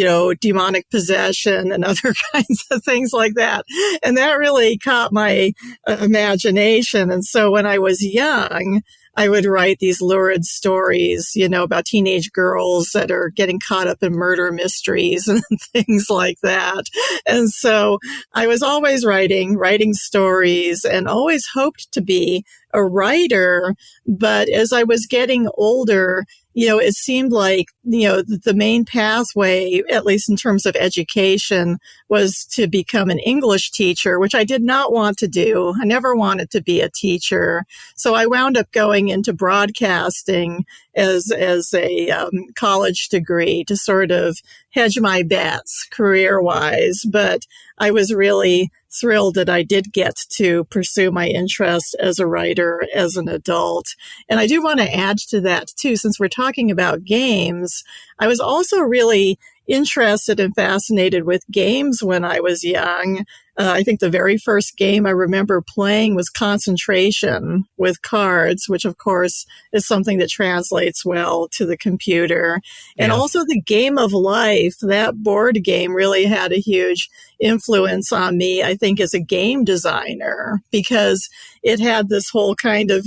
demonic possession and other kinds of things like that. And that really caught my imagination. And so when I was young, I would write these lurid stories, about teenage girls that are getting caught up in murder mysteries and things like that. And so I was always writing stories and always hoped to be a writer. But as I was getting older, it seemed like, the main pathway, at least in terms of education, was to become an English teacher, which I did not want to do. I never wanted to be a teacher. So I wound up going into broadcasting as a college degree to sort of hedge my bets career-wise. But I was really thrilled that I did get to pursue my interest as a writer as an adult. And I do want to add to that, too, since we're talking about games. I was also really interested and fascinated with games when I was young. I think the very first game I remember playing was Concentration with cards, which of course is something that translates well to the computer. And also the Game of Life, that board game really had a huge influence on me, I think, as a game designer, because it had this whole kind of,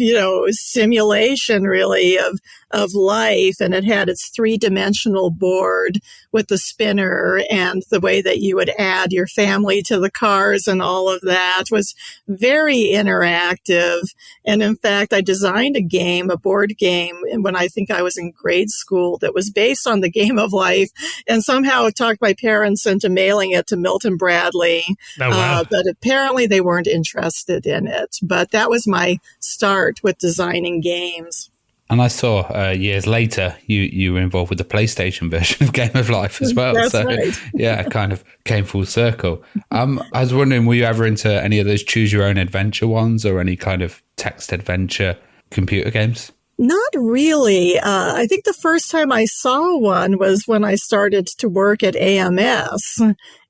simulation really of life. And it had its 3-dimensional board with the spinner, and the way that you would add your family to the cars and all of that was very interactive. And in fact, I designed a board game, when I think I was in grade school, that was based on the Game of Life, and somehow talked my parents into mailing it to Milton Bradley. Oh, wow. But apparently they weren't interested in it. But that was my start with designing games. And I saw years later you were involved with the PlayStation version of Game of Life as well. That's so right. Yeah, it kind of came full circle. I was wondering, were you ever into any of those choose your own adventure ones, or any kind of text adventure computer games? Not really. I think the first time I saw one was when I started to work at AMS.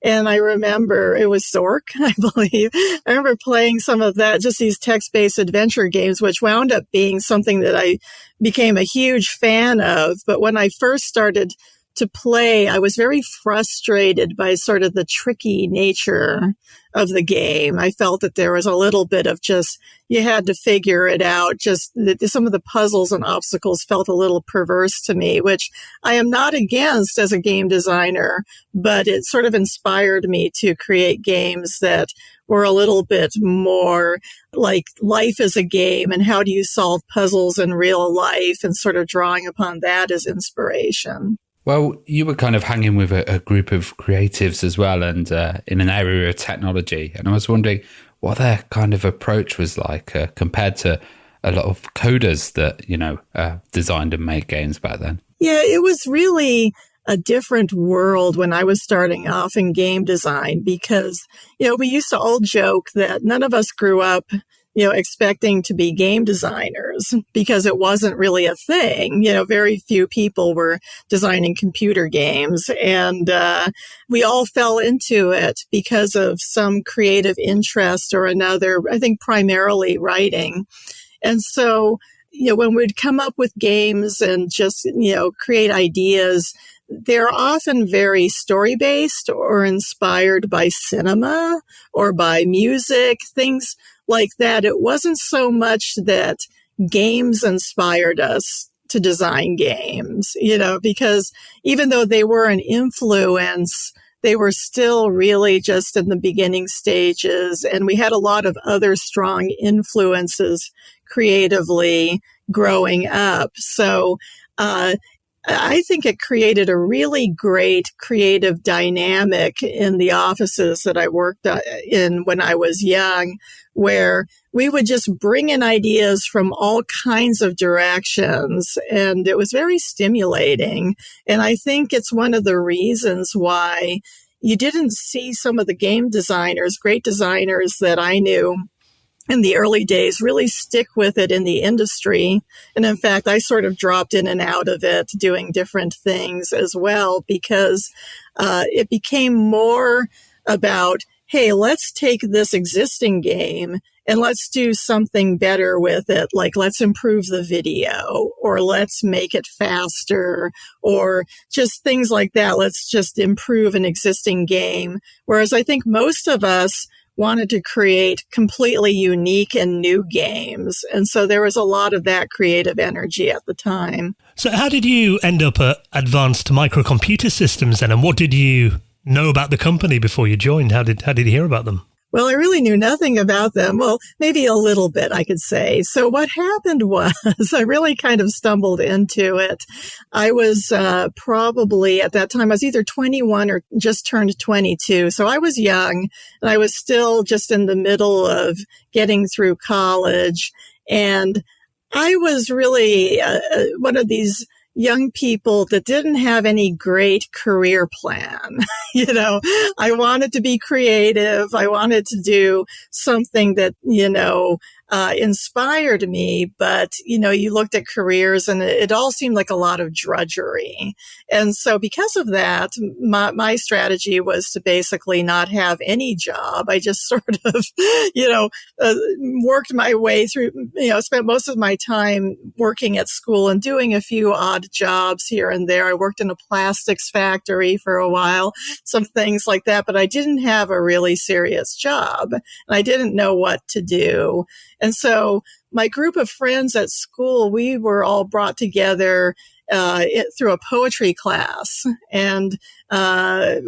And I remember it was Zork, I believe. I remember playing some of that, just these text-based adventure games, which wound up being something that I became a huge fan of. But when I first started to play, I was very frustrated by sort of the tricky nature of the game. I felt that there was a little bit of just, you had to figure it out. Just some of the puzzles and obstacles felt a little perverse to me, which I am not against as a game designer, but it sort of inspired me to create games that were a little bit more like life is a game, and how do you solve puzzles in real life, and sort of drawing upon that as inspiration. Well, you were kind of hanging with a group of creatives as well, and in an area of technology. And I was wondering what their kind of approach was like compared to a lot of coders that, designed and made games back then. Yeah, it was really a different world when I was starting off in game design, because, we used to all joke that none of us grew up expecting to be game designers, because it wasn't really a thing. Very few people were designing computer games, and we all fell into it because of some creative interest or another, I think primarily writing. And so, when we'd come up with games and just, create ideas, they're often very story-based or inspired by cinema or by music, things like that. It wasn't so much that games inspired us to design games, because even though they were an influence, they were still really just in the beginning stages. And we had a lot of other strong influences creatively growing up. So, I think it created a really great creative dynamic in the offices that I worked in when I was young, where we would just bring in ideas from all kinds of directions. And it was very stimulating. And I think it's one of the reasons why you didn't see some of the game designers, great designers that I knew in the early days, really stick with it in the industry. And in fact, I sort of dropped in and out of it, doing different things as well, because it became more about, hey, let's take this existing game and let's do something better with it. Like, let's improve the video, or let's make it faster, or just things like that. Let's just improve an existing game. Whereas I think most of us wanted to create completely unique and new games. And so there was a lot of that creative energy at the time. So how did you end up at Advanced Microcomputer Systems then? And what did you know about the company before you joined? How did you hear about them? Well, I really knew nothing about them. Well, maybe a little bit, I could say. So what happened was I really kind of stumbled into it. I was probably at that time, I was either 21 or just turned 22. So I was young and I was still just in the middle of getting through college. And I was really one of these young people that didn't have any great career plan. I wanted to be creative. I wanted to do something that, inspired me. But, you looked at careers and it all seemed like a lot of drudgery. And so because of that, my strategy was to basically not have any job. I just sort of, worked my way through, spent most of my time working at school and doing a few odd jobs here and there. I worked in a plastics factory for a while, some things like that, but I didn't have a really serious job and I didn't know what to do. And so my group of friends at school, we were all brought together through a poetry class, and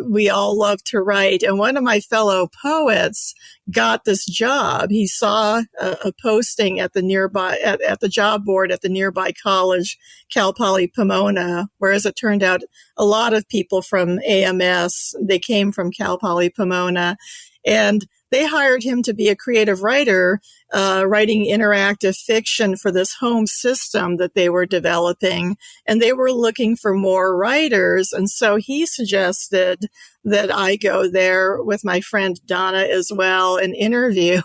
we all loved to write. And one of my fellow poets got this job. He saw a posting at the nearby at the job board at the nearby college, Cal Poly Pomona. Whereas it turned out a lot of people from AMS, they came from Cal Poly Pomona, and they hired him to be a creative writer, writing interactive fiction for this home system that they were developing. And they were looking for more writers. And so he suggested that I go there with my friend Donna as well and interview.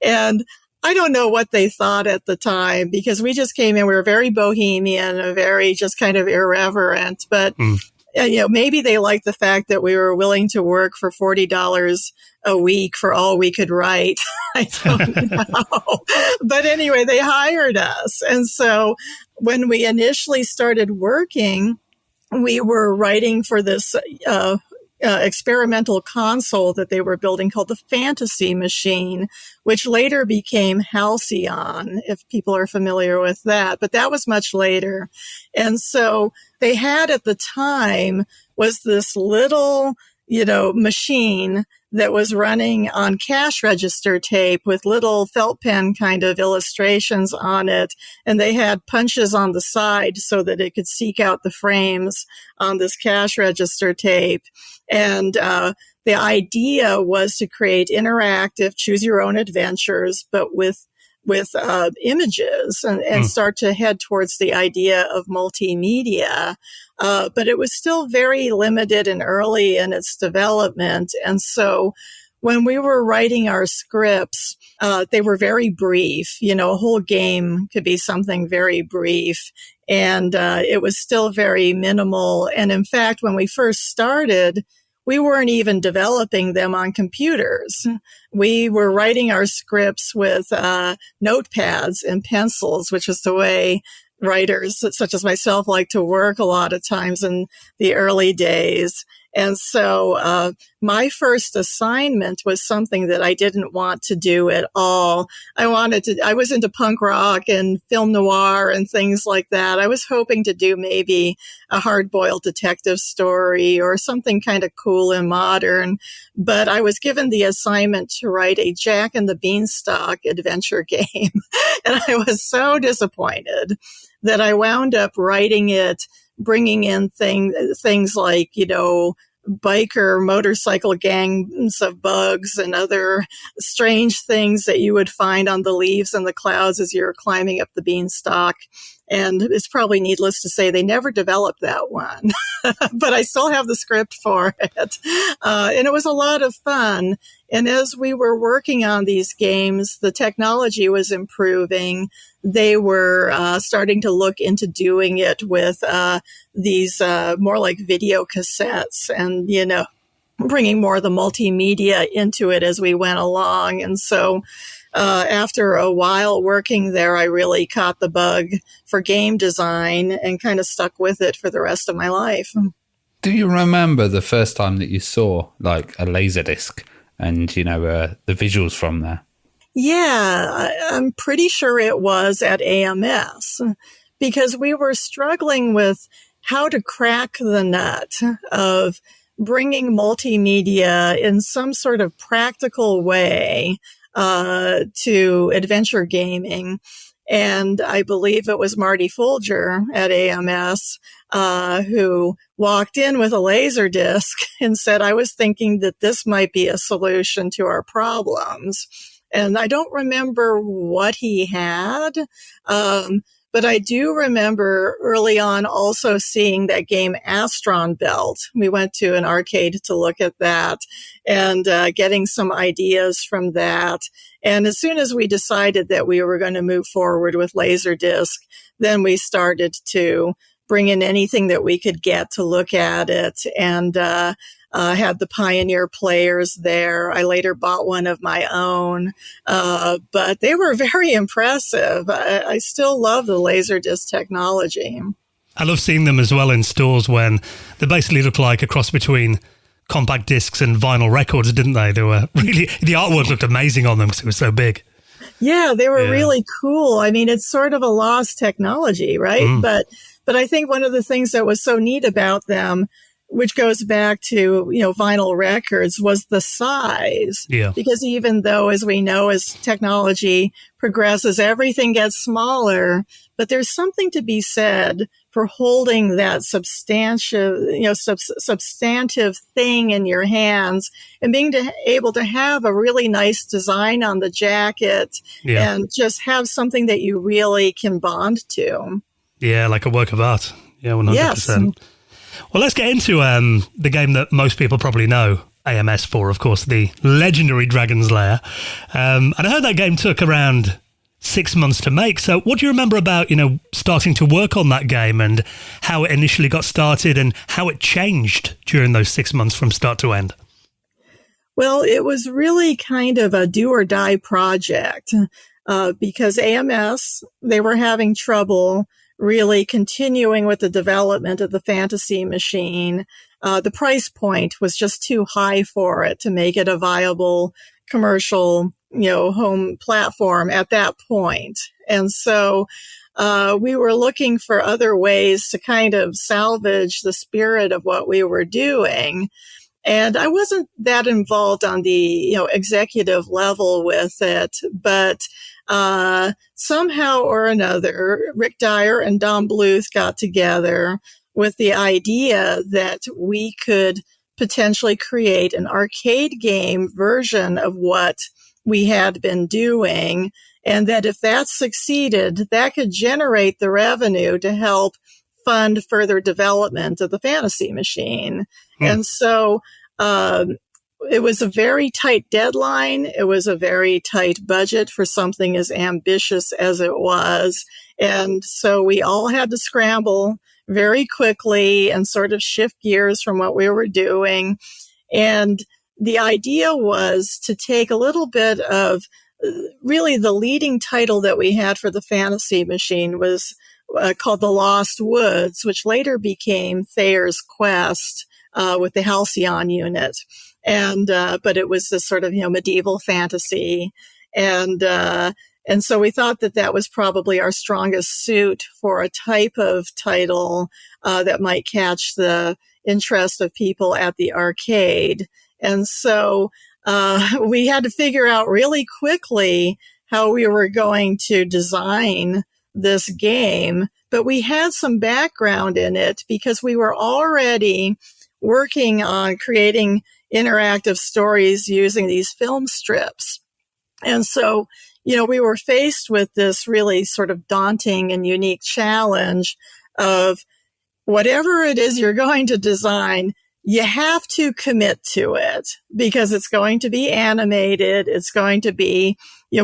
And I don't know what they thought at the time because we just came in, we were very bohemian, very just kind of irreverent, but maybe they liked the fact that we were willing to work for $40 a week for all we could write. I don't know. But anyway, they hired us. And so when we initially started working, we were writing for this experimental console that they were building called the Fantasy Machine, which later became Halcyon, if people are familiar with that. But that was much later. And so they had at the time was this little, machine that was running on cash register tape with little felt pen kind of illustrations on it. And they had punches on the side so that it could seek out the frames on this cash register tape. And the idea was to create interactive, choose your own adventures, but with images and start to head towards the idea of multimedia. But it was still very limited and early in its development. And so when we were writing our scripts, they were very brief. A whole game could be something very brief. And it was still very minimal. And in fact, when we first started, we weren't even developing them on computers. We were writing our scripts with notepads and pencils, which is the way writers such as myself like to work a lot of times in the early days. And so my first assignment was something that I didn't want to do at all. I was into punk rock and film noir and things like that. I was hoping to do maybe a hard-boiled detective story or something kind of cool and modern. But I was given the assignment to write a Jack and the Beanstalk adventure game. And I was so disappointed that I wound up writing it, bringing in things like, biker motorcycle gangs of bugs and other strange things that you would find on the leaves and the clouds as you're climbing up the beanstalk. And it's probably needless to say they never developed that one, but I still have the script for it. And it was a lot of fun. And as we were working on these games, the technology was improving. They were starting to look into doing it with these more like video cassettes and, bringing more of the multimedia into it as we went along. And so after a while working there, I really caught the bug for game design and kind of stuck with it for the rest of my life. Do you remember the first time that you saw like a Laserdisc and, the visuals from there? Yeah, I'm pretty sure it was at AMS, because we were struggling with how to crack the nut of bringing multimedia in some sort of practical way to adventure gaming. And I believe it was Marty Folger at AMS who walked in with a laser disc and said, I was thinking that this might be a solution to our problems. And I don't remember what he had, but I do remember early on also seeing that game Astron Belt. We went to an arcade to look at that and getting some ideas from that. And as soon as we decided that we were going to move forward with Laserdisc, then we started to bring in anything that we could get to look at it, and had the Pioneer players there. I later bought one of my own, but they were very impressive. I still love the Laserdisc technology. I love seeing them as well in stores when they basically look like a cross between compact discs and vinyl records, didn't they? They were really, the artwork looked amazing on them because it was so big. Yeah, they were really cool. I mean, it's sort of a lost technology, right? But I think one of the things that was so neat about them, which goes back to, vinyl records, was the size. Yeah. Because even though, as we know, as technology progresses, everything gets smaller, but there's something to be said for holding that substantive thing in your hands and being able to have a really nice design on the jacket and just have something that you really can bond to. Yeah, like a work of art. Yeah, 100%. Yes. Well, let's get into the game that most people probably know AMS for, of course, the legendary Dragon's Lair. And I heard that game took around 6 months to make. So what do you remember about, starting to work on that game and how it initially got started and how it changed during those 6 months from start to end? Well, it was really kind of a do or die project because AMS, they were having trouble really continuing with the development of the Fantasy Machine. The price point was just too high for it to make it a viable commercial, home platform at that point. And so we were looking for other ways to kind of salvage the spirit of what we were doing. And I wasn't that involved on the, executive level with it, but somehow or another, Rick Dyer and Don Bluth got together with the idea that we could potentially create an arcade game version of what we had been doing, and that if that succeeded, that could generate the revenue to help fund further development of the Fantasy Machine. And so it was a very tight deadline. It was a very tight budget for something as ambitious as it was. And so we all had to scramble very quickly and sort of shift gears from what we were doing. And the idea was to take a little bit of really the leading title that we had for the Fantasy Machine was called The Lost Woods, which later became Thayer's Quest with the Halcyon unit. And, but it was this sort of, medieval fantasy. And so we thought that that was probably our strongest suit for a type of title, that might catch the interest of people at the arcade. And so, we had to figure out really quickly how we were going to design this game, but we had some background in it because we were already working on creating interactive stories using these film strips. And so, we were faced with this really sort of daunting and unique challenge of whatever it is you're going to design, you have to commit to it because it's going to be animated. It's going to be,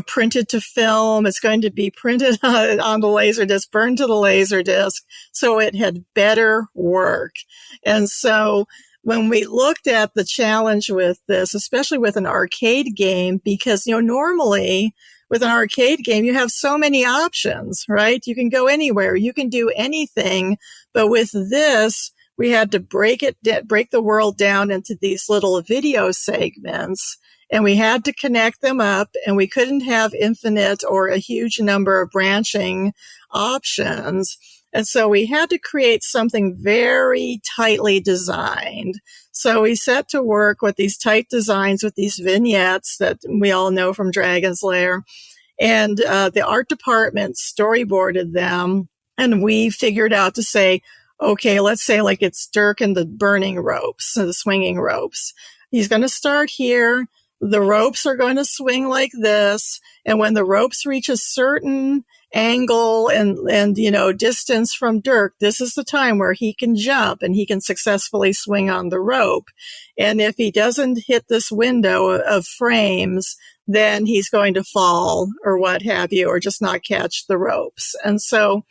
printed to film. It's going to be printed on the Laserdisc, burned to the Laserdisc. So it had better work. And so when we looked at the challenge with this, especially with an arcade game, because, normally with an arcade game, you have so many options, right? You can go anywhere. You can do anything. But with this, we had to break the world down into these little video segments and we had to connect them up, and we couldn't have infinite or a huge number of branching options. And so we had to create something very tightly designed. So we set to work with these tight designs with these vignettes that we all know from Dragon's Lair. And the art department storyboarded them. And we figured out to say, okay, let's say like it's Dirk and the burning ropes, the swinging ropes. He's going to start here. The ropes are going to swing like this. And when the ropes reach a certain angle and distance from Dirk, this is the time where he can jump and he can successfully swing on the rope. And if he doesn't hit this window of frames, then he's going to fall or what have you, or just not catch the ropes. And so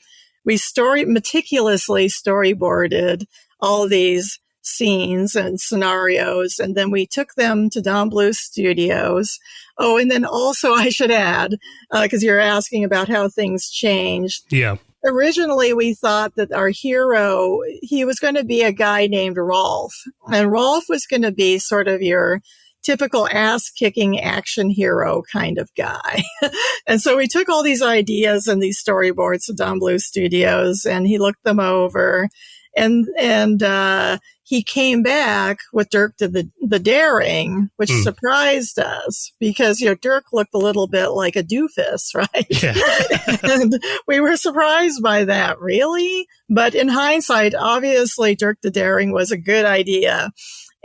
we meticulously storyboarded all these scenes and scenarios, and then we took them to Don Bluth Studios. Oh, and then also I should add, because you're asking about how things changed. Yeah. Originally, we thought that our hero, he was going to be a guy named Rolf, and Rolf was going to be sort of your typical ass-kicking action hero kind of guy. And so we took all these ideas and these storyboards to Don Bluth Studios, and he looked them over, and he came back with Dirk the Daring, which surprised us because, Dirk looked a little bit like a doofus, right? Yeah. And we were surprised by that, really. But in hindsight, obviously, Dirk the Daring was a good idea.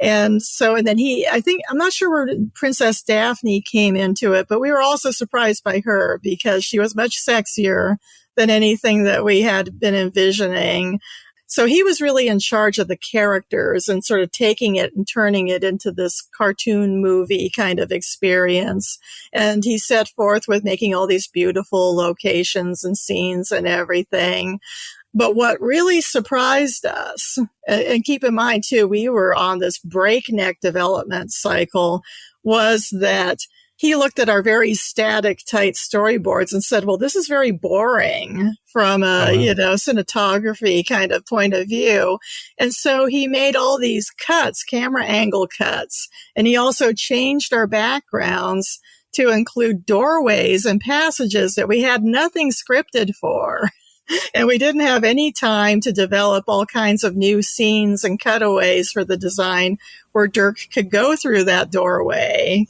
And then I'm not sure where Princess Daphne came into it, but we were also surprised by her because she was much sexier than anything that we had been envisioning. So he was really in charge of the characters and sort of taking it and turning it into this cartoon movie kind of experience. And he set forth with making all these beautiful locations and scenes and everything. But what really surprised us, and keep in mind too, we were on this breakneck development cycle, was that he looked at our very static, tight storyboards and said, well, this is very boring from a, cinematography kind of point of view. And so he made all these cuts, camera angle cuts. And he also changed our backgrounds to include doorways and passages that we had nothing scripted for. And we didn't have any time to develop all kinds of new scenes and cutaways for the design where Dirk could go through that doorway,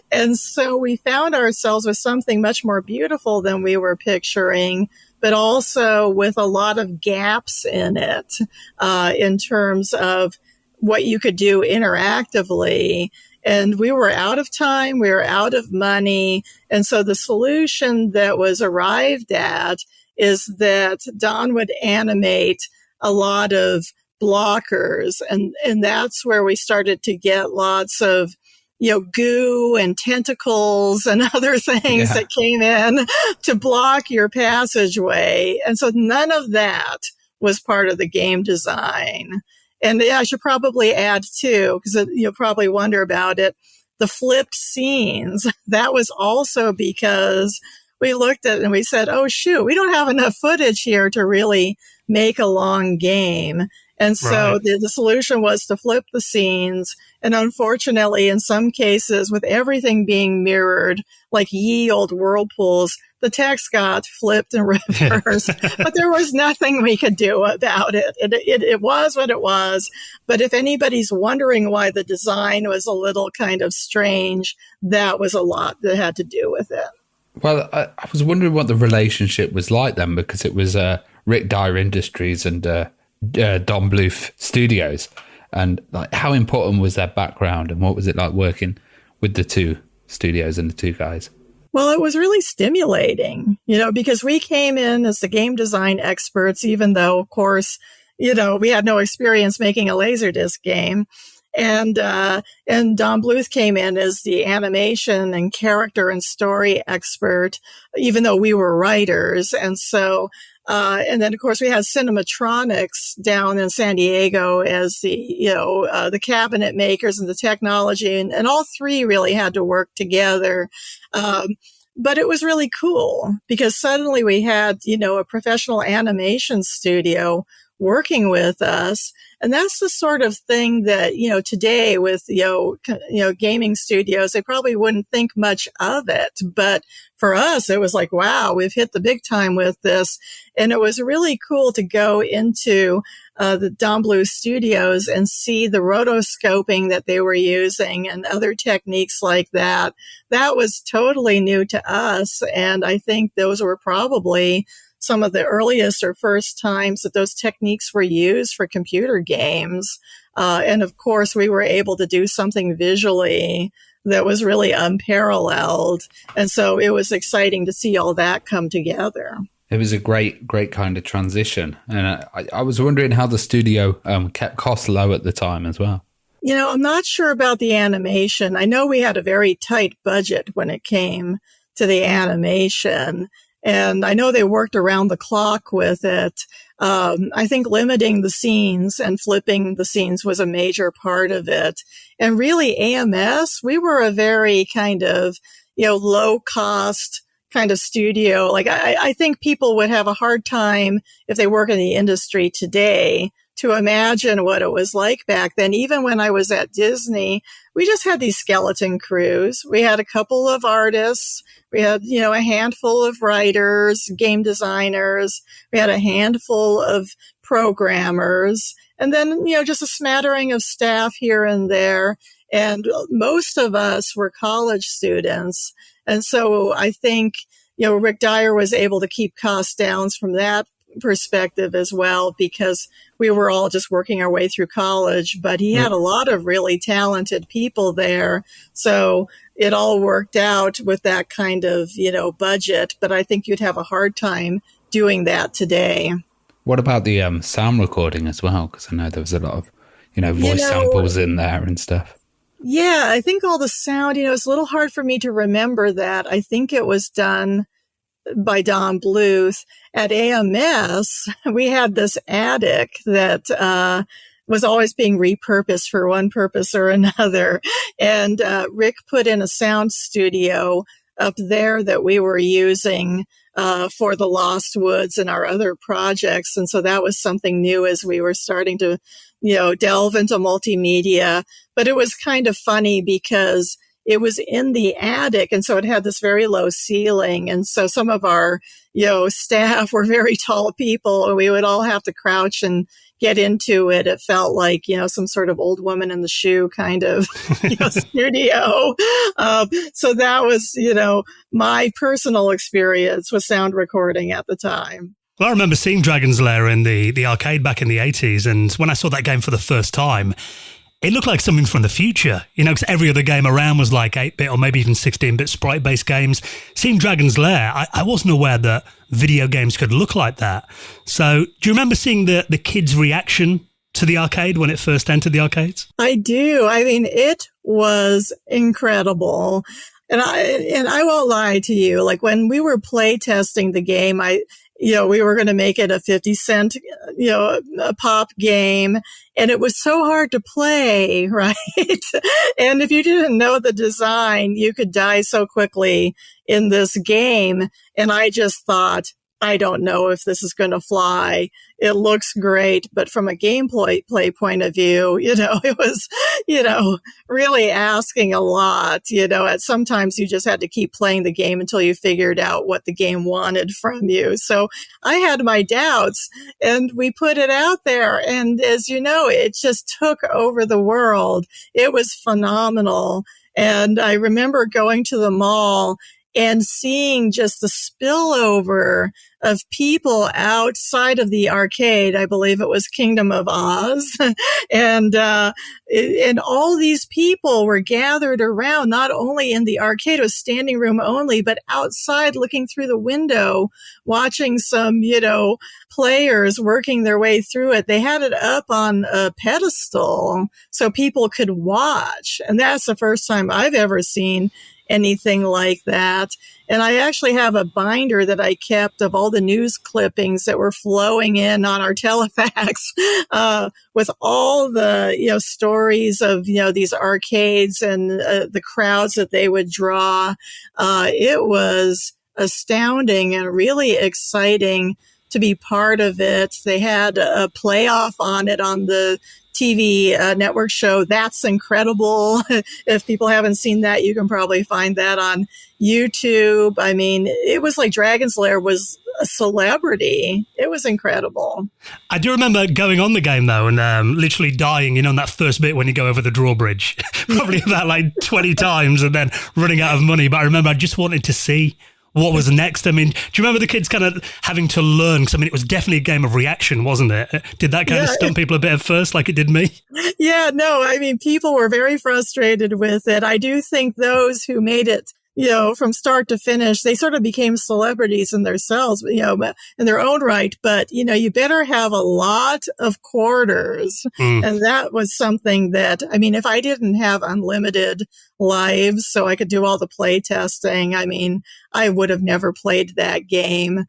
And so we found ourselves with something much more beautiful than we were picturing, but also with a lot of gaps in it, in terms of what you could do interactively. And we were out of time, we were out of money. And so the solution that was arrived at is that Don would animate a lot of blockers. And that's where we started to get lots of, goo and tentacles and other things that came in to block your passageway. And so none of that was part of the game design. And I should probably add too, because you'll probably wonder about it, the flipped scenes. That was also because we looked at it and we said, oh, shoot, we don't have enough footage here to really make a long game. And so the solution was to flip the scenes. And unfortunately, in some cases, with everything being mirrored, like ye old whirlpools, the text got flipped and reversed. But there was nothing we could do about it. It was what it was. But if anybody's wondering why the design was a little kind of strange, that was a lot that had to do with it. Well, I was wondering what the relationship was like then, because it was Rick Dyer Industries and Don Bluth Studios, and like how important was their background, and what was it like working with the two studios and the two guys? Well, it was really stimulating, because we came in as the game design experts, even though, of course, we had no experience making a Laserdisc game. And Don Bluth came in as the animation and character and story expert, even though we were writers. And so, and then of course we had Cinematronics down in San Diego as the cabinet makers and the technology, and all three really had to work together. But it was really cool because suddenly we had, a professional animation studio working with us. And that's the sort of thing that, today with, gaming studios, they probably wouldn't think much of it. But for us, it was like, wow, we've hit the big time with this. And it was really cool to go into the Don Bluth studios and see the rotoscoping that they were using and other techniques like that. That was totally new to us. And I think those were probably some of the earliest or first times that those techniques were used for computer games. And of course, we were able to do something visually that was really unparalleled. And so it was exciting to see all that come together. It was a great kind of transition. And I was wondering how the studio kept costs low at the time as well. I'm not sure about the animation. I know we had a very tight budget when it came to the animation. And I know they worked around the clock with it. I think limiting the scenes and flipping the scenes was a major part of it. And really, AMS, we were a very kind of, low cost kind of studio. Like, I think people would have a hard time if they work in the industry today to imagine what it was like back then. Even when I was at Disney, we just had these skeleton crews. We had a couple of artists. We had, a handful of writers, game designers. We had a handful of programmers, and then, just a smattering of staff here and there. And most of us were college students. And so I think, Rick Dyer was able to keep costs down from that perspective as well, because we were all just working our way through college, but he had a lot of really talented people there. So it all worked out with that kind of, budget. But I think you'd have a hard time doing that today. What about the sound recording as well? Because I know there was a lot of, voice samples in there and stuff. Yeah, I think all the sound, it's a little hard for me to remember that. I think it was done by Don Bluth. At AMS, we had this attic that was always being repurposed for one purpose or another. And Rick put in a sound studio up there that we were using for the Lost Woods and our other projects. And so that was something new as we were starting to, delve into multimedia. But it was kind of funny because it was in the attic, and so it had this very low ceiling. And so some of our, staff were very tall people, and we would all have to crouch and get into it. It felt like, some sort of old woman in the shoe kind of studio. So that was, my personal experience with sound recording at the time. Well, I remember seeing Dragon's Lair in the arcade back in the 80s, and when I saw that game for the first time, it looked like something from the future, because every other game around was like 8-bit or maybe even 16-bit sprite-based games. Seeing Dragon's Lair, I wasn't aware that video games could look like that. So do you remember seeing the kids' reaction to the arcade when it first entered the arcades? I do. I mean, it was incredible. And I won't lie to you, like when we were play testing the game, we were going to make it a 50-cent, a pop game. And it was so hard to play, right? And if you didn't know the design, you could die so quickly in this game. And I just thought, I don't know if this is going to fly. It looks great, but from a gameplay point of view, it was, really asking a lot. Sometimes you just had to keep playing the game until you figured out what the game wanted from you. So I had my doubts, and we put it out there. And as you know, it just took over the world. It was phenomenal. And I remember going to the mall and seeing just the spillover of people outside of the arcade. I believe it was Kingdom of Oz. And all these people were gathered around, not only in the arcade, it was standing room only, but outside looking through the window, watching some, players working their way through it. They had it up on a pedestal so people could watch. And that's the first time I've ever seen anything like that. And I actually have a binder that I kept of all the news clippings that were flowing in on our telefax, with all the, stories of, these arcades and the crowds that they would draw. It was astounding and really exciting to be part of it. They had a playoff on it on the TV network show That's Incredible. If people haven't seen that, you can probably find that on YouTube. I mean, it was like Dragon's Lair was a celebrity. It was incredible. I do remember going on the game, though, and literally dying, on that first bit when you go over the drawbridge, probably about like 20 times and then running out of money. But I remember I just wanted to see what was next. I mean, do you remember the kids kind of having to learn? Because, I mean, it was definitely a game of reaction, wasn't it? Did that kind of stump people a bit at first like it did me? Yeah, no, I mean, people were very frustrated with it. I do think those who made it, from start to finish, they sort of became celebrities in themselves, in their own right. But, you better have a lot of quarters. And that was something that, I mean, if I didn't have unlimited lives so I could do all the play testing, I mean, I would have never played that game.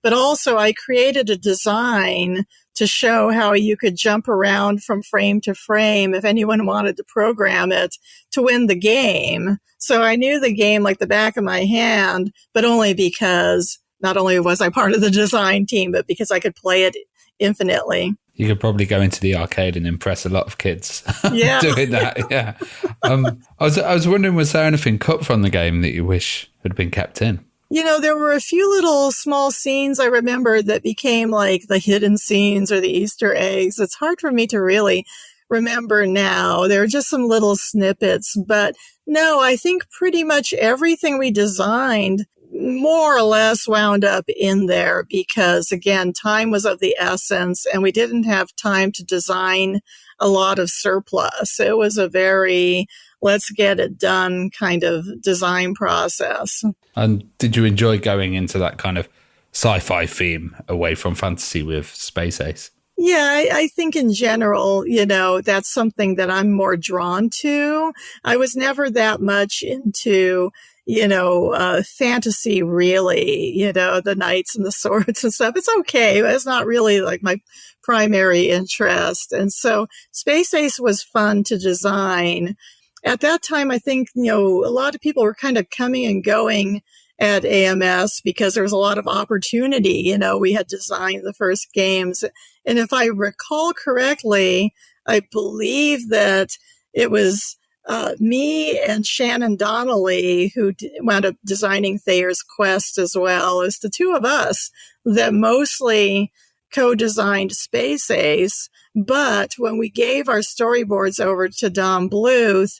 But also I created a design to show how you could jump around from frame to frame if anyone wanted to program it to win the game. So I knew the game like the back of my hand, but only because not only was I part of the design team, but because I could play it infinitely. You could probably go into the arcade and impress a lot of kids doing that. Yeah. I was wondering, was there anything cut from the game that you wish had been kept in? There were a few little small scenes I remember that became like the hidden scenes or the Easter eggs. It's hard for me to really remember now. There are just some little snippets, but no, I think pretty much everything we designed more or less wound up in there because, again, time was of the essence and we didn't have time to design a lot of surplus. It was a very let's get it done kind of design process. And did you enjoy going into that kind of sci-fi theme away from fantasy with Space Ace? Yeah, I think in general, that's something that I'm more drawn to. I was never that much into, fantasy really, the knights and the swords and stuff. It's okay, but it's not really like my primary interest. And so Space Ace was fun to design. At that time, I think, a lot of people were kind of coming and going at AMS because there was a lot of opportunity. We had designed the first games. And if I recall correctly, I believe that it was me and Shannon Donnelly who wound up designing Thayer's Quest as well. It was the two of us that mostly co-designed Space Ace. But when we gave our storyboards over to Don Bluth,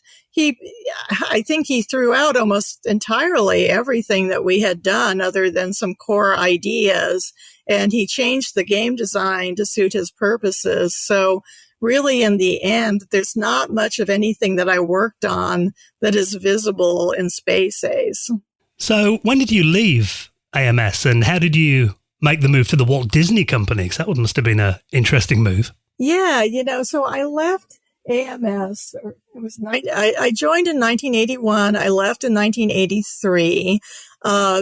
I think he threw out almost entirely everything that we had done other than some core ideas. And he changed the game design to suit his purposes. So really, in the end, there's not much of anything that I worked on that is visible in Space Ace. So when did you leave AMS and how did you make the move to the Walt Disney Company? Because that must have been an interesting move. Yeah, so I left AMS. I joined in 1981. I left in 1983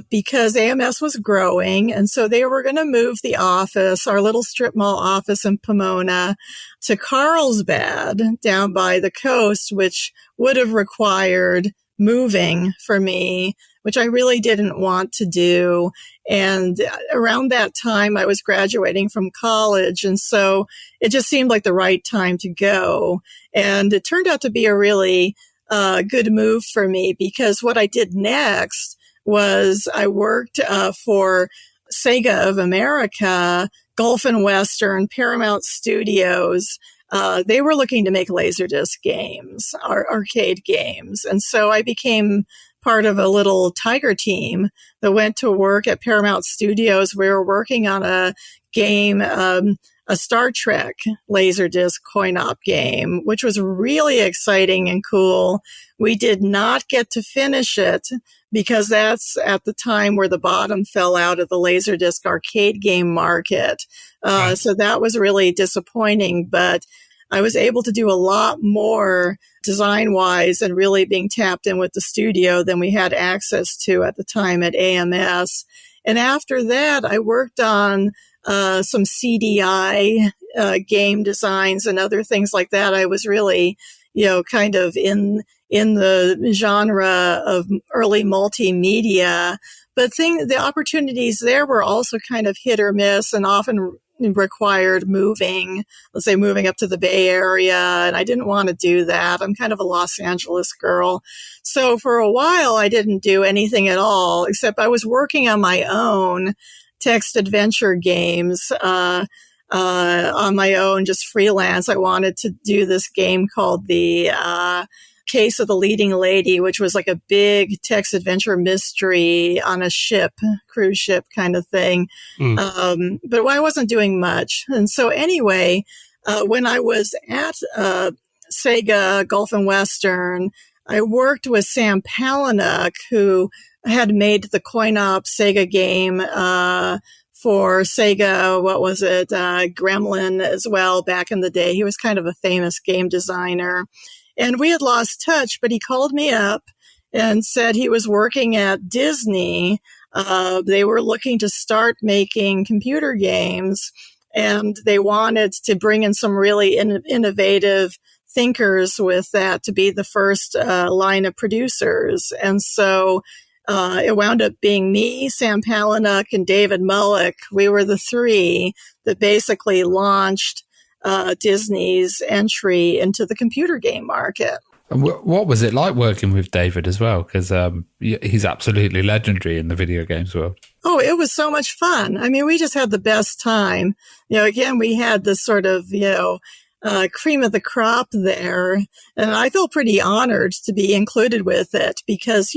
because AMS was growing. And so they were going to move the office, our little strip mall office in Pomona, to Carlsbad down by the coast, which would have required moving for me, which I really didn't want to do. And around that time, I was graduating from college. And so it just seemed like the right time to go. And it turned out to be a really good move for me because what I did next was I worked for Sega of America, Gulf and Western, Paramount Studios. They were looking to make Laserdisc games, arcade games. And so I became part of a little Tiger team that went to work at Paramount Studios. We were working on a game, a Star Trek Laserdisc coin-op game, which was really exciting and cool. We did not get to finish it because that's at the time where the bottom fell out of the Laserdisc arcade game market. So that was really disappointing, but I was able to do a lot more design-wise and really being tapped in with the studio than we had access to at the time at AMS. And after that, I worked on some CDI game designs and other things like that. I was really, kind of in the genre of early multimedia. But the opportunities there were also kind of hit or miss and often required moving, let's say moving up to the Bay Area. And I didn't want to do that. I'm kind of a Los Angeles girl. So for a while, I didn't do anything at all, except I was working on my own text adventure games, on my own, just freelance. I wanted to do this game called the, Case of the Leading Lady, which was like a big text adventure mystery on a ship, cruise ship kind of thing. But I wasn't doing much. And so anyway, when I was at Sega Gulf and Western, I worked with Sam Palahniuk, who had made the coin-op Sega game for Sega, Gremlin as well back in the day. He was kind of a famous game designer. And we had lost touch, but he called me up and said he was working at Disney. They were looking to start making computer games, and they wanted to bring in some really innovative thinkers with that to be the first line of producers. And so it wound up being me, Sam Palahniuk, and David Mullick. We were the three that basically launched Disney's entry into the computer game market. And what was it like working with David as well? Because he's absolutely legendary in the video games world. Oh, it was so much fun. I mean, we just had the best time. Again, we had this sort of, cream of the crop there. And I feel pretty honored to be included with it because,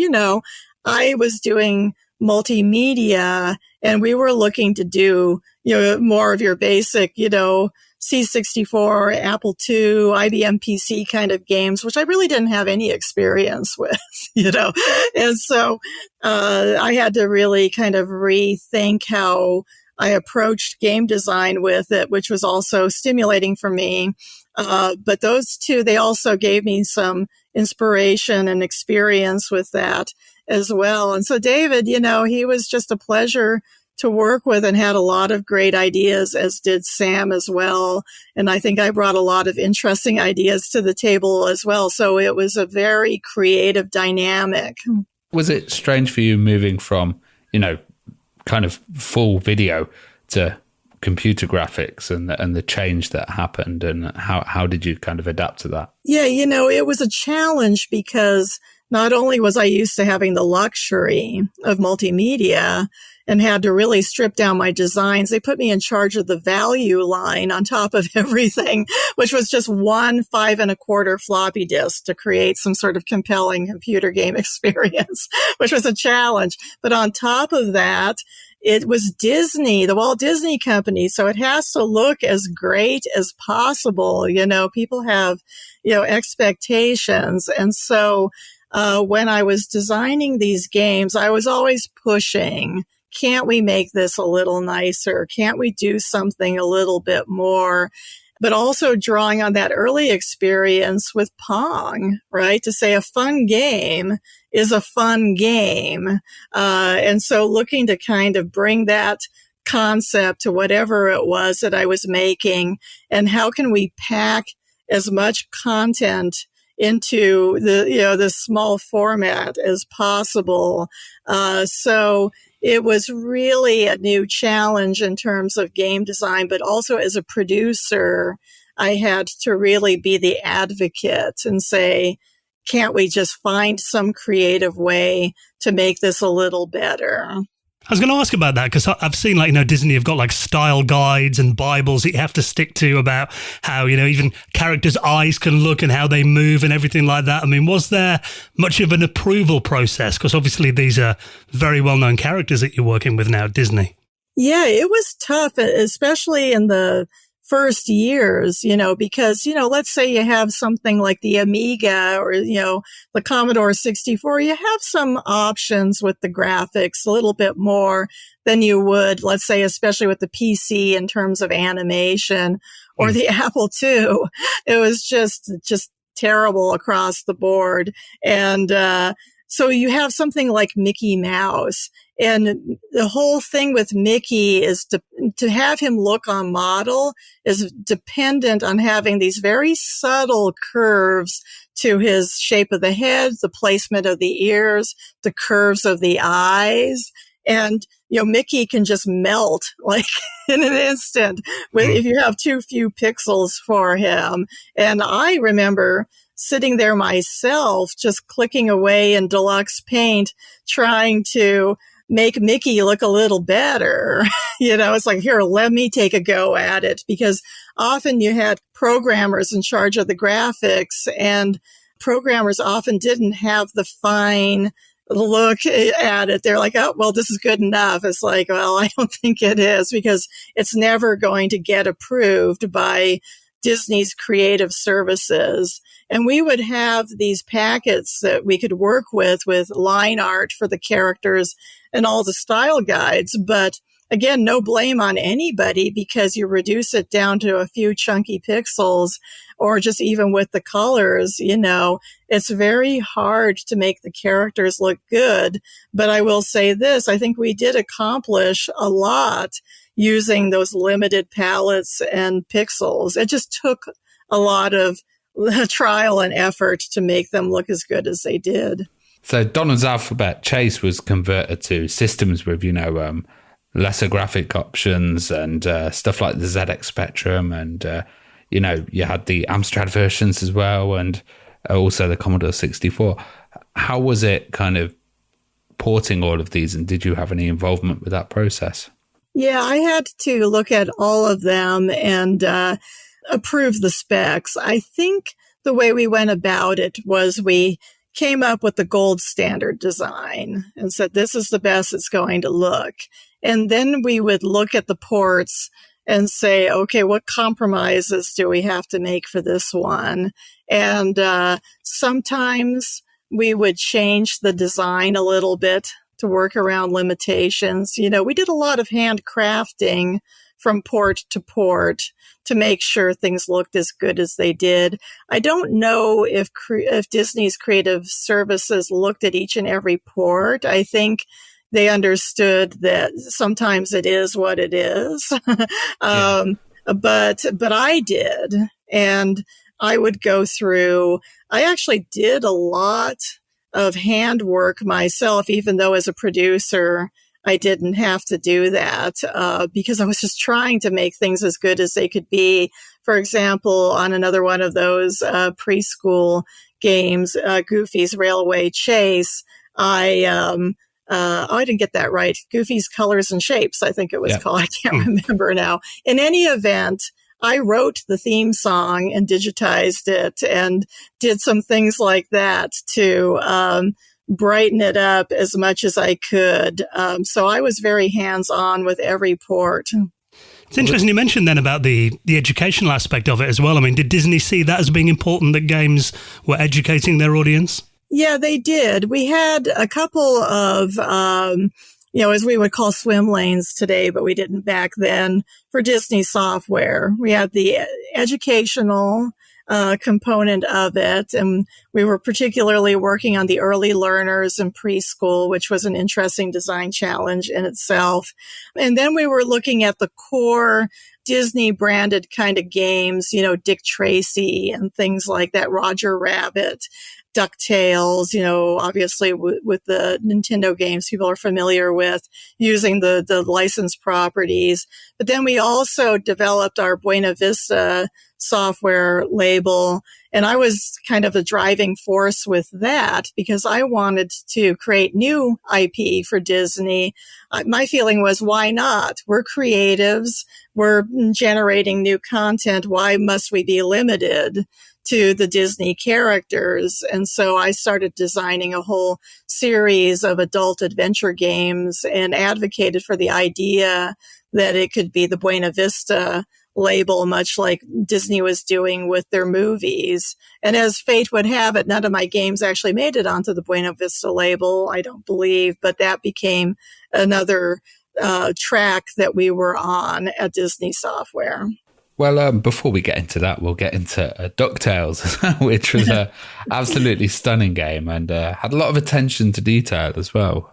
I was doing multimedia and we were looking to do, more of your basic, C64, Apple II, IBM PC kind of games, which I really didn't have any experience with, And so I had to really kind of rethink how I approached game design with it, which was also stimulating for me. But those two, they also gave me some inspiration and experience with that as well. And so David, he was just a pleasure to work with and had a lot of great ideas, as did Sam as well. And I think I brought a lot of interesting ideas to the table as well. So it was a very creative dynamic. Was it strange for you moving from, kind of full video to computer graphics and the change that happened? And how did you kind of adapt to that? Yeah, it was a challenge because not only was I used to having the luxury of multimedia and had to really strip down my designs, they put me in charge of the value line on top of everything, which was just one 5 1/4 floppy disk to create some sort of compelling computer game experience, which was a challenge. But on top of that, it was Disney, the Walt Disney Company. So it has to look as great as possible. People have, expectations. And so when I was designing these games, I was always pushing, can't we make this a little nicer? Can't we do something a little bit more? But also drawing on that early experience with Pong, right? To say a fun game is a fun game. And so looking to kind of bring that concept to whatever it was that I was making, and how can we pack as much content into the small format as possible. So it was really a new challenge in terms of game design, but also as a producer, I had to really be the advocate and say, can't we just find some creative way to make this a little better? I was going to ask about that because I've seen Disney have got style guides and Bibles that you have to stick to about how, even characters' eyes can look and how they move and everything like that. I mean, was there much of an approval process? Because obviously these are very well-known characters that you're working with now at Disney. Yeah, it was tough, especially in the first years, because, let's say you have something like the Amiga or, the Commodore 64, you have some options with the graphics, a little bit more than you would, let's say, especially with the PC in terms of animation or the Apple II. It was just terrible across the board. And, so you have something like Mickey Mouse, and the whole thing with Mickey is to have him look on model is dependent on having these very subtle curves to his shape of the head, the placement of the ears, the curves of the eyes. And, Mickey can just melt like in an instant if you have too few pixels for him. And I remember sitting there myself, just clicking away in Deluxe Paint, trying to make Mickey look a little better. It's like, here, let me take a go at it, because often you had programmers in charge of the graphics, and programmers often didn't have the fine look at it. They're like, oh, well, this is good enough. It's like, well, I don't think it is, because it's never going to get approved by Disney's creative services. And we would have these packets that we could work with line art for the characters and all the style guides. But again, no blame on anybody, because you reduce it down to a few chunky pixels, or just even with the colors, it's very hard to make the characters look good. But I will say this, I think we did accomplish a lot using those limited palettes and pixels. It just took a lot of trial and effort to make them look as good as they did. So Donald's Alphabet Chase was converted to systems with, lesser graphic options and stuff like the ZX Spectrum, and you had the Amstrad versions as well, and also the Commodore 64. How was it kind of porting all of these, and did you have any involvement with that process? Yeah, I had to look at all of them and approve the specs. I think the way we went about it was we came up with the gold standard design and said, this is the best it's going to look. And then we would look at the ports and say, okay, what compromises do we have to make for this one? And sometimes we would change the design a little bit to work around limitations. We did a lot of handcrafting from port to port to make sure things looked as good as they did. I don't know if Disney's creative services looked at each and every port. I think they understood that sometimes it is what it is. But I did. And I would go through, I actually did a lot of handwork myself, even though as a producer, I didn't have to do that because I was just trying to make things as good as they could be. For example, on another one of those preschool games, Goofy's Railway Chase, I didn't get that right. Goofy's Colors and Shapes, I think it was called. I can't remember now. In any event, I wrote the theme song and digitized it and did some things like that to brighten it up as much as I could. So I was very hands-on with every port. It's interesting you mentioned then about the educational aspect of it as well. I mean, did Disney see that as being important, that games were educating their audience? Yeah, they did. We had a couple of, as we would call swim lanes today, but we didn't back then, for Disney software. We had the educational component of it, and we were particularly working on the early learners in preschool, which was an interesting design challenge in itself. And then we were looking at the core Disney branded kind of games, Dick Tracy and things like that, Roger Rabbit, DuckTales, obviously with the Nintendo games people are familiar with, using the licensed properties. But then we also developed our Buena Vista software label. And I was kind of a driving force with that because I wanted to create new IP for Disney. My feeling was, why not? We're creatives. We're generating new content. Why must we be limited to the Disney characters? And so I started designing a whole series of adult adventure games and advocated for the idea that it could be the Buena Vista label, much like Disney was doing with their movies. And as fate would have it, none of my games actually made it onto the Buena Vista label, I don't believe, but that became another track that we were on at Disney Software. Well, before we get into that, we'll get into DuckTales, which was an absolutely stunning game and had a lot of attention to detail as well.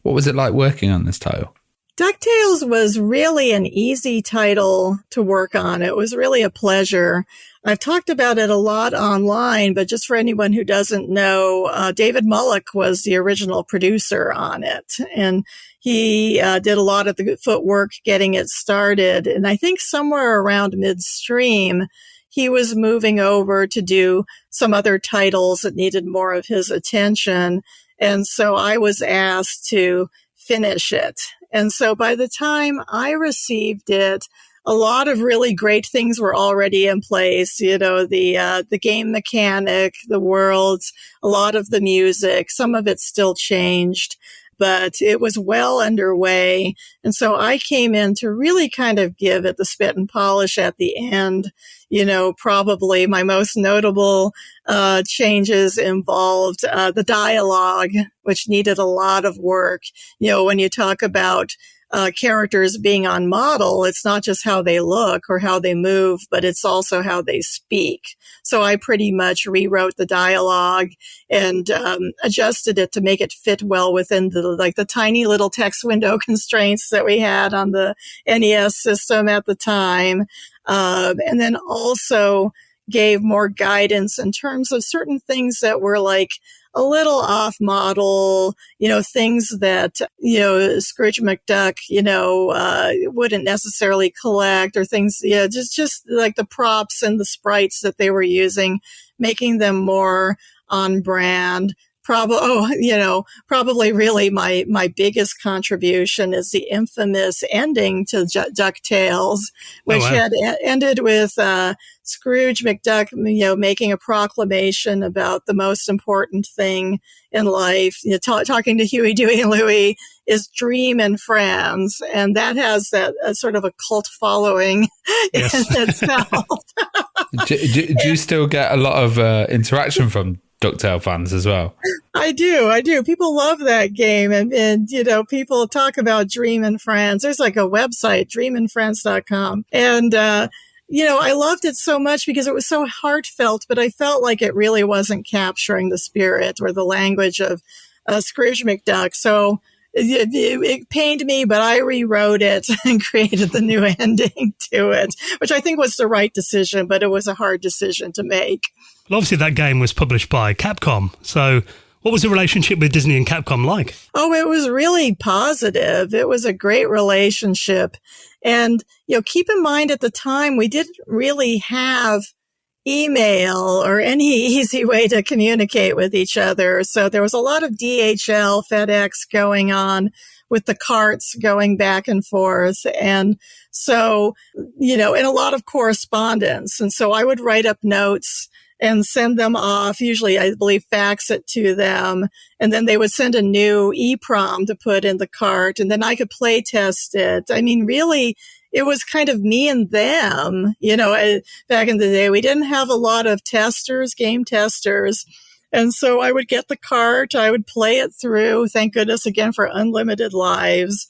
What was it like working on this title? DuckTales was really an easy title to work on. It was really a pleasure. I've talked about it a lot online, but just for anyone who doesn't know, David Mullock was the original producer on it. And he did a lot of the footwork getting it started. And I think somewhere around midstream, he was moving over to do some other titles that needed more of his attention. And so I was asked to finish it. And so by the time I received it, a lot of really great things were already in place. You know, the game mechanic, the worlds, a lot of the music, some of it still changed, but it was well underway. And so I came in to really kind of give it the spit and polish at the end. You know, probably my most notable changes involved the dialogue, which needed a lot of work. You know, when you talk about characters being on model, it's not just how they look or how they move, but it's also how they speak. So I pretty much rewrote the dialogue and adjusted it to make it fit well within the tiny little text window constraints that we had on the NES system at the time. And then also gave more guidance in terms of certain things that were like a little off model, you know, things that, you know, Scrooge McDuck, you know, wouldn't necessarily collect, or things, yeah, just like the props and the sprites that they were using, making them more on brand. Probably really my biggest contribution is the infamous ending to DuckTales, which had ended with Scrooge McDuck, you know, making a proclamation about the most important thing in life. You know, talking to Huey, Dewey, and Louie is dream and friends, and that has that sort of a cult following in itself. do you still get a lot of interaction from DuckTales fans as well? I do. People love that game. And, you know, people talk about Dream and Friends. There's like a website, dreamandfriends.com. And, you know, I loved it so much because it was so heartfelt, but I felt like it really wasn't capturing the spirit or the language of Scrooge McDuck. So it pained me, but I rewrote it and created the new ending to it, which I think was the right decision, but it was a hard decision to make. Well, obviously that game was published by Capcom. So what was the relationship with Disney and Capcom like? Oh, it was really positive. It was a great relationship. And, you know, keep in mind at the time, we didn't really have email or any easy way to communicate with each other. So there was a lot of DHL, FedEx going on with the carts going back and forth. And so, you know, and a lot of correspondence. And so I would write up notes and send them off, usually, I believe, fax it to them. And then they would send a new EEPROM to put in the cart, and then I could play test it. I mean, really, it was kind of me and them. You know, back in the day, we didn't have a lot of testers, game testers. And so I would get the cart, I would play it through, thank goodness again for unlimited lives,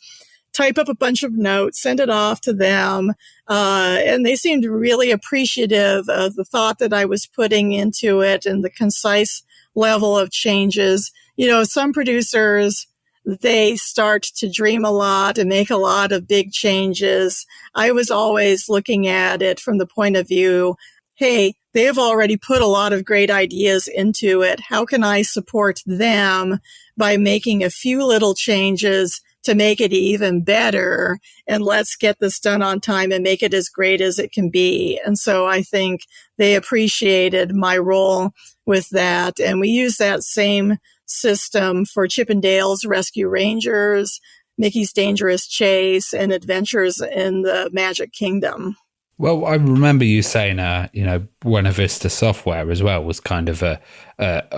type up a bunch of notes, send it off to them. And they seemed really appreciative of the thought that I was putting into it and the concise level of changes. You know, some producers, they start to dream a lot and make a lot of big changes. I was always looking at it from the point of view, hey, they have already put a lot of great ideas into it. How can I support them by making a few little changes to make it even better? And let's get this done on time and make it as great as it can be. And so I think they appreciated my role with that. And we use that same system for Chip and Dale's Rescue Rangers, Mickey's Dangerous Chase, and Adventures in the Magic Kingdom. Well, I remember you saying, you know, Buena Vista Software as well was kind of a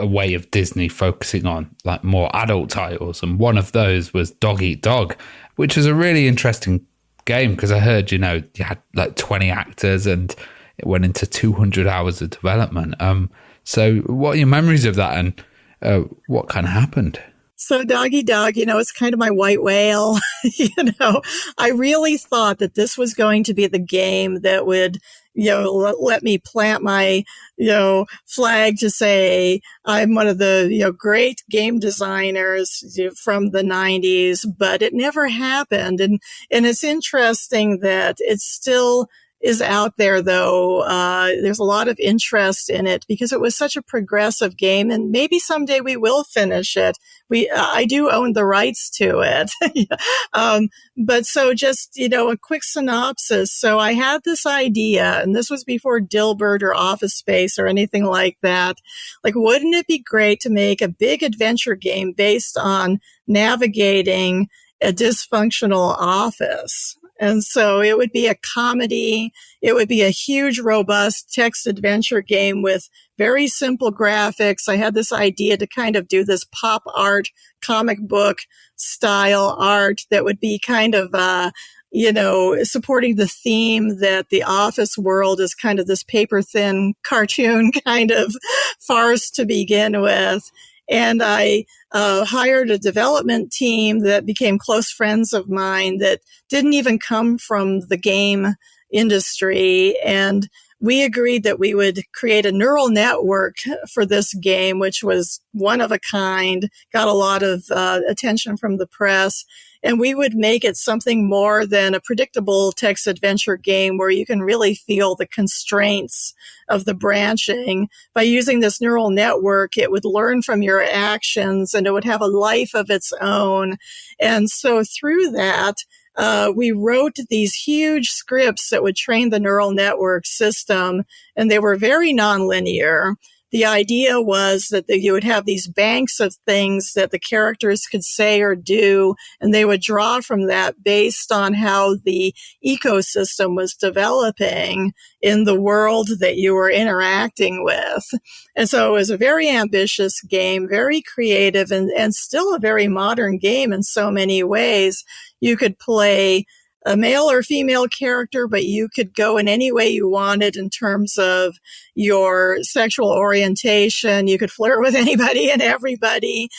way of Disney focusing on like more adult titles. And one of those was Dog Eat Dog, which was a really interesting game because I heard, you know, you had like 20 actors and it went into 200 hours of development. So what are your memories of that and what kind of happened? So Doggy Dog, you know, it's kind of my white whale. You know, I really thought that this was going to be the game that would, you know, let me plant my, you know, flag to say I'm one of the, you know, great game designers from the 90s, but it never happened. And it's interesting that it's still is out there, though. There's a lot of interest in it because it was such a progressive game, and maybe someday we will finish it. I do own the rights to it. But so just, a quick synopsis. So I had this idea, and this was before Dilbert or Office Space or anything like that. Like, wouldn't it be great to make a big adventure game based on navigating a dysfunctional office? And so it would be a comedy. It would be a huge, robust text adventure game with very simple graphics. I had this idea to kind of do this pop art, comic book style art that would be kind of, supporting the theme that the office world is kind of this paper thin cartoon kind of farce to begin with. And I hired a development team that became close friends of mine that didn't even come from the game industry. And we agreed that we would create a neural network for this game, which was one of a kind, got a lot of attention from the press. And we would make it something more than a predictable text adventure game where you can really feel the constraints of the branching. By using this neural network, it would learn from your actions and it would have a life of its own. And so through that, we wrote these huge scripts that would train the neural network system, and they were very nonlinear. The idea was that you would have these banks of things that the characters could say or do, and they would draw from that based on how the ecosystem was developing in the world that you were interacting with. And so it was a very ambitious game, very creative, and still a very modern game in so many ways. You could play a male or female character, but you could go in any way you wanted in terms of your sexual orientation. You could flirt with anybody and everybody.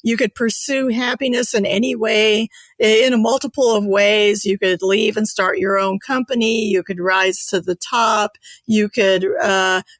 You could pursue happiness in any way, in a multiple of ways. You could leave and start your own company. You could rise to the top. You could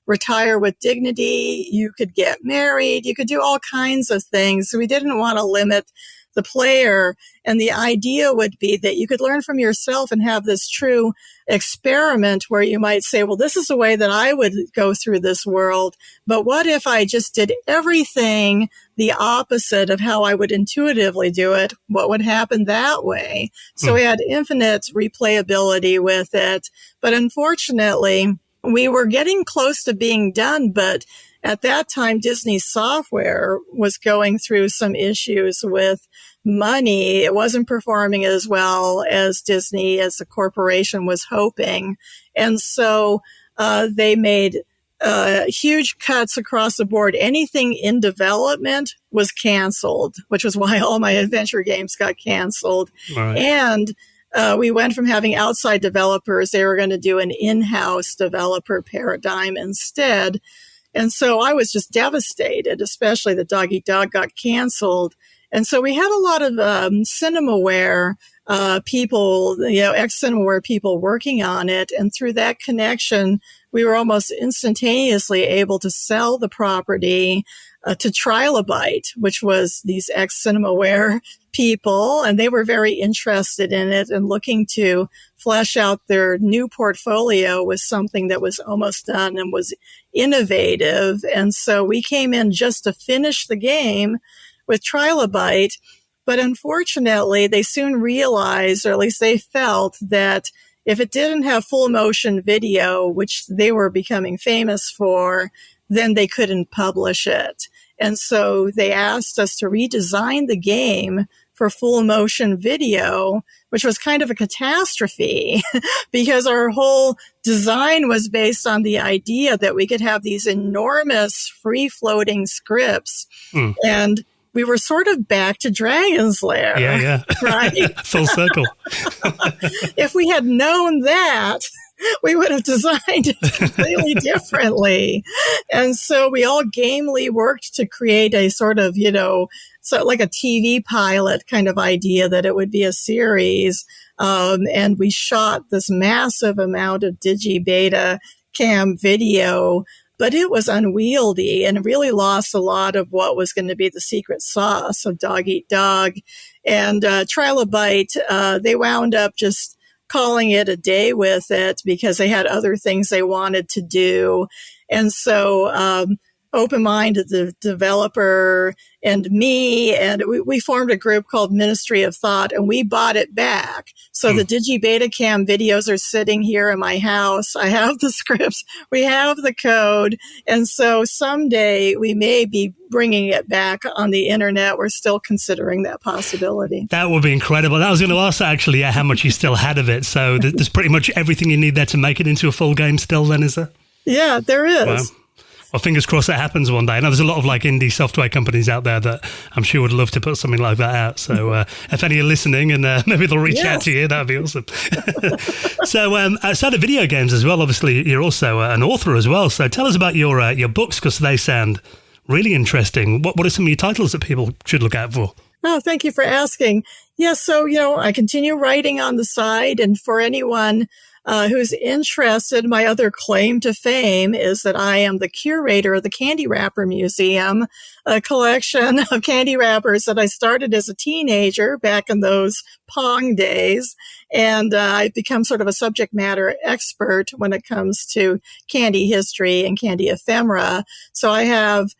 retire with dignity. You could get married. You could do all kinds of things. So we didn't want to limit the player. And the idea would be that you could learn from yourself and have this true experiment where you might say, well, this is the way that I would go through this world. But what if I just did everything the opposite of how I would intuitively do it? What would happen that way? So we had infinite replayability with it. But unfortunately, we were getting close to being done, but at that time, Disney Software was going through some issues with money. It wasn't performing as well as Disney, as the corporation, was hoping. And so they made huge cuts across the board. Anything in development was canceled, which was why all my adventure games got canceled. Right. And we went from having outside developers. They were going to do an in-house developer paradigm instead. And so I was just devastated, especially that Dog Eat Dog got canceled. And so we had a lot of CinemaWare people, ex-CinemaWare people working on it. And through that connection, we were almost instantaneously able to sell the property to Trilobyte, which was these ex-CinemaWare people. And they were very interested in it and looking to flesh out their new portfolio with something that was almost done and was innovative. And so we came in just to finish the game with Trilobyte. But unfortunately, they soon realized, or at least they felt, that if it didn't have full motion video, which they were becoming famous for, then they couldn't publish it. And so they asked us to redesign the game for full motion video, which was kind of a catastrophe because our whole design was based on the idea that we could have these enormous free floating scripts. And we were sort of back to Dragon's Lair. Yeah. Right? Full circle. If we had known that, we would have designed it completely differently. And so we all gamely worked to create a sort of, so like a TV pilot kind of idea that it would be a series. And we shot this massive amount of digi-beta cam video, but it was unwieldy and really lost a lot of what was going to be the secret sauce of Dog Eat Dog. And Trilobyte, they wound up just calling it a day with it because they had other things they wanted to do. And so, Open Mind, the developer, and me, and we formed a group called Ministry of Thought, and we bought it back. So the DigiBetacam videos are sitting here in my house. I have the scripts. We have the code. And so someday we may be bringing it back on the internet. We're still considering that possibility. That would be incredible. I was going to ask actually how much you still had of it. So there's pretty much everything you need there to make it into a full game still then, is there? Yeah, there is. Wow. Well, fingers crossed that happens one day. I know there's a lot of indie software companies out there that I'm sure would love to put something like that out. So if any are listening and maybe they'll reach out to you, that would be awesome. So outside of video games as well, obviously you're also an author as well. So tell us about your books because they sound really interesting. What are some of your titles that people should look out for? Oh, thank you for asking. Yes, so, I continue writing on the side, and for anyone who's interested, my other claim to fame is that I am the curator of the Candy Wrapper Museum, a collection of candy wrappers that I started as a teenager back in those Pong days. And I've become sort of a subject matter expert when it comes to candy history and candy ephemera. So I have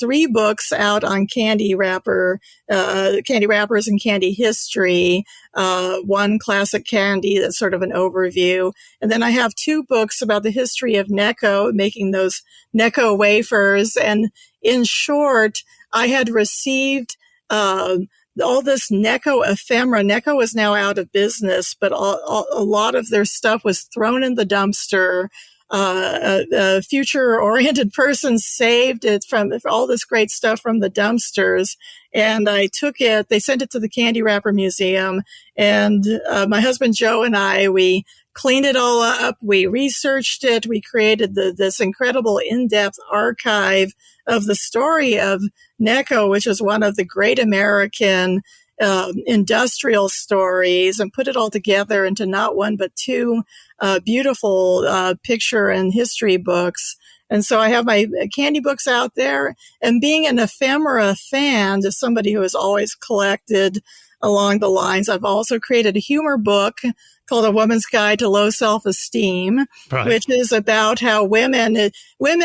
3 books out on candy wrappers and candy history. 1 classic candy that's sort of an overview. And then I have 2 books about the history of Necco, making those Necco wafers. And in short, I had received, all this Necco ephemera. Necco is now out of business, but a lot of their stuff was thrown in the dumpster. A future-oriented person saved it from all this great stuff from the dumpsters. And I took it, they sent it to the Candy Wrapper Museum. And my husband Joe and we cleaned it all up. We researched it. We created this incredible in-depth archive of the story of Necco, which is one of the great American industrial stories, and put it all together into not 1, but 2 beautiful picture and history books. And so I have my candy books out there. And being an ephemera fan, just somebody who has always collected along the lines, I've also created a humor book called A Woman's Guide to Low Self-Esteem, which is about how women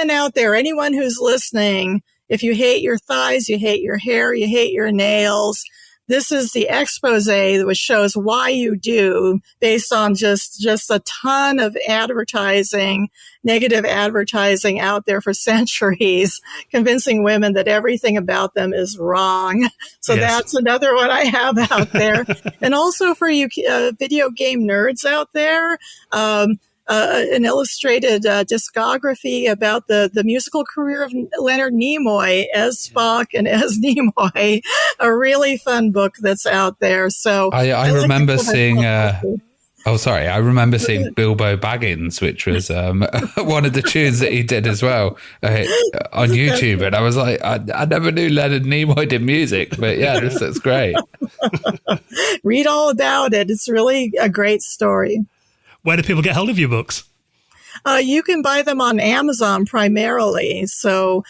out there, anyone who's listening, if you hate your thighs, you hate your hair, you hate your nails, this is the expose which shows why you do, based on just a ton of advertising, negative advertising out there for centuries, convincing women that everything about them is wrong. So that's another one I have out there. And also for you video game nerds out there, an illustrated discography about the musical career of Leonard Nimoy as Spock and as Nimoy, a really fun book that's out there. So I remember seeing I remember seeing Bilbo Baggins, which was one of the tunes that he did as well on YouTube. And I was like, I never knew Leonard Nimoy did music, but yeah, this looks great. Read all about it. It's really a great story. Where do people get hold of your books? You can buy them on Amazon primarily. So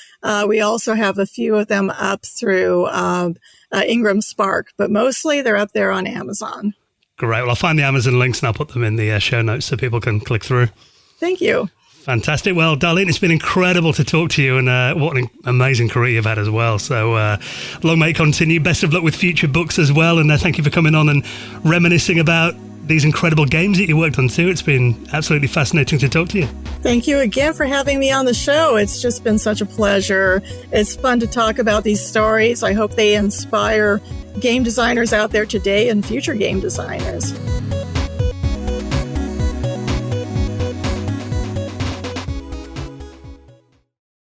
we also have a few of them up through Ingram Spark, but mostly they're up there on Amazon. Great. Well, I'll find the Amazon links and I'll put them in the show notes so people can click through. Thank you. Fantastic. Well, Darlene, it's been incredible to talk to you, and what an amazing career you've had as well. So long may it continue. Best of luck with future books as well. And thank you for coming on and reminiscing about these incredible games that you worked on too. It's been absolutely fascinating to talk to you. Thank you again for having me on the show. It's just been such a pleasure. It's fun to talk about these stories. I hope they inspire game designers out there today and future game designers.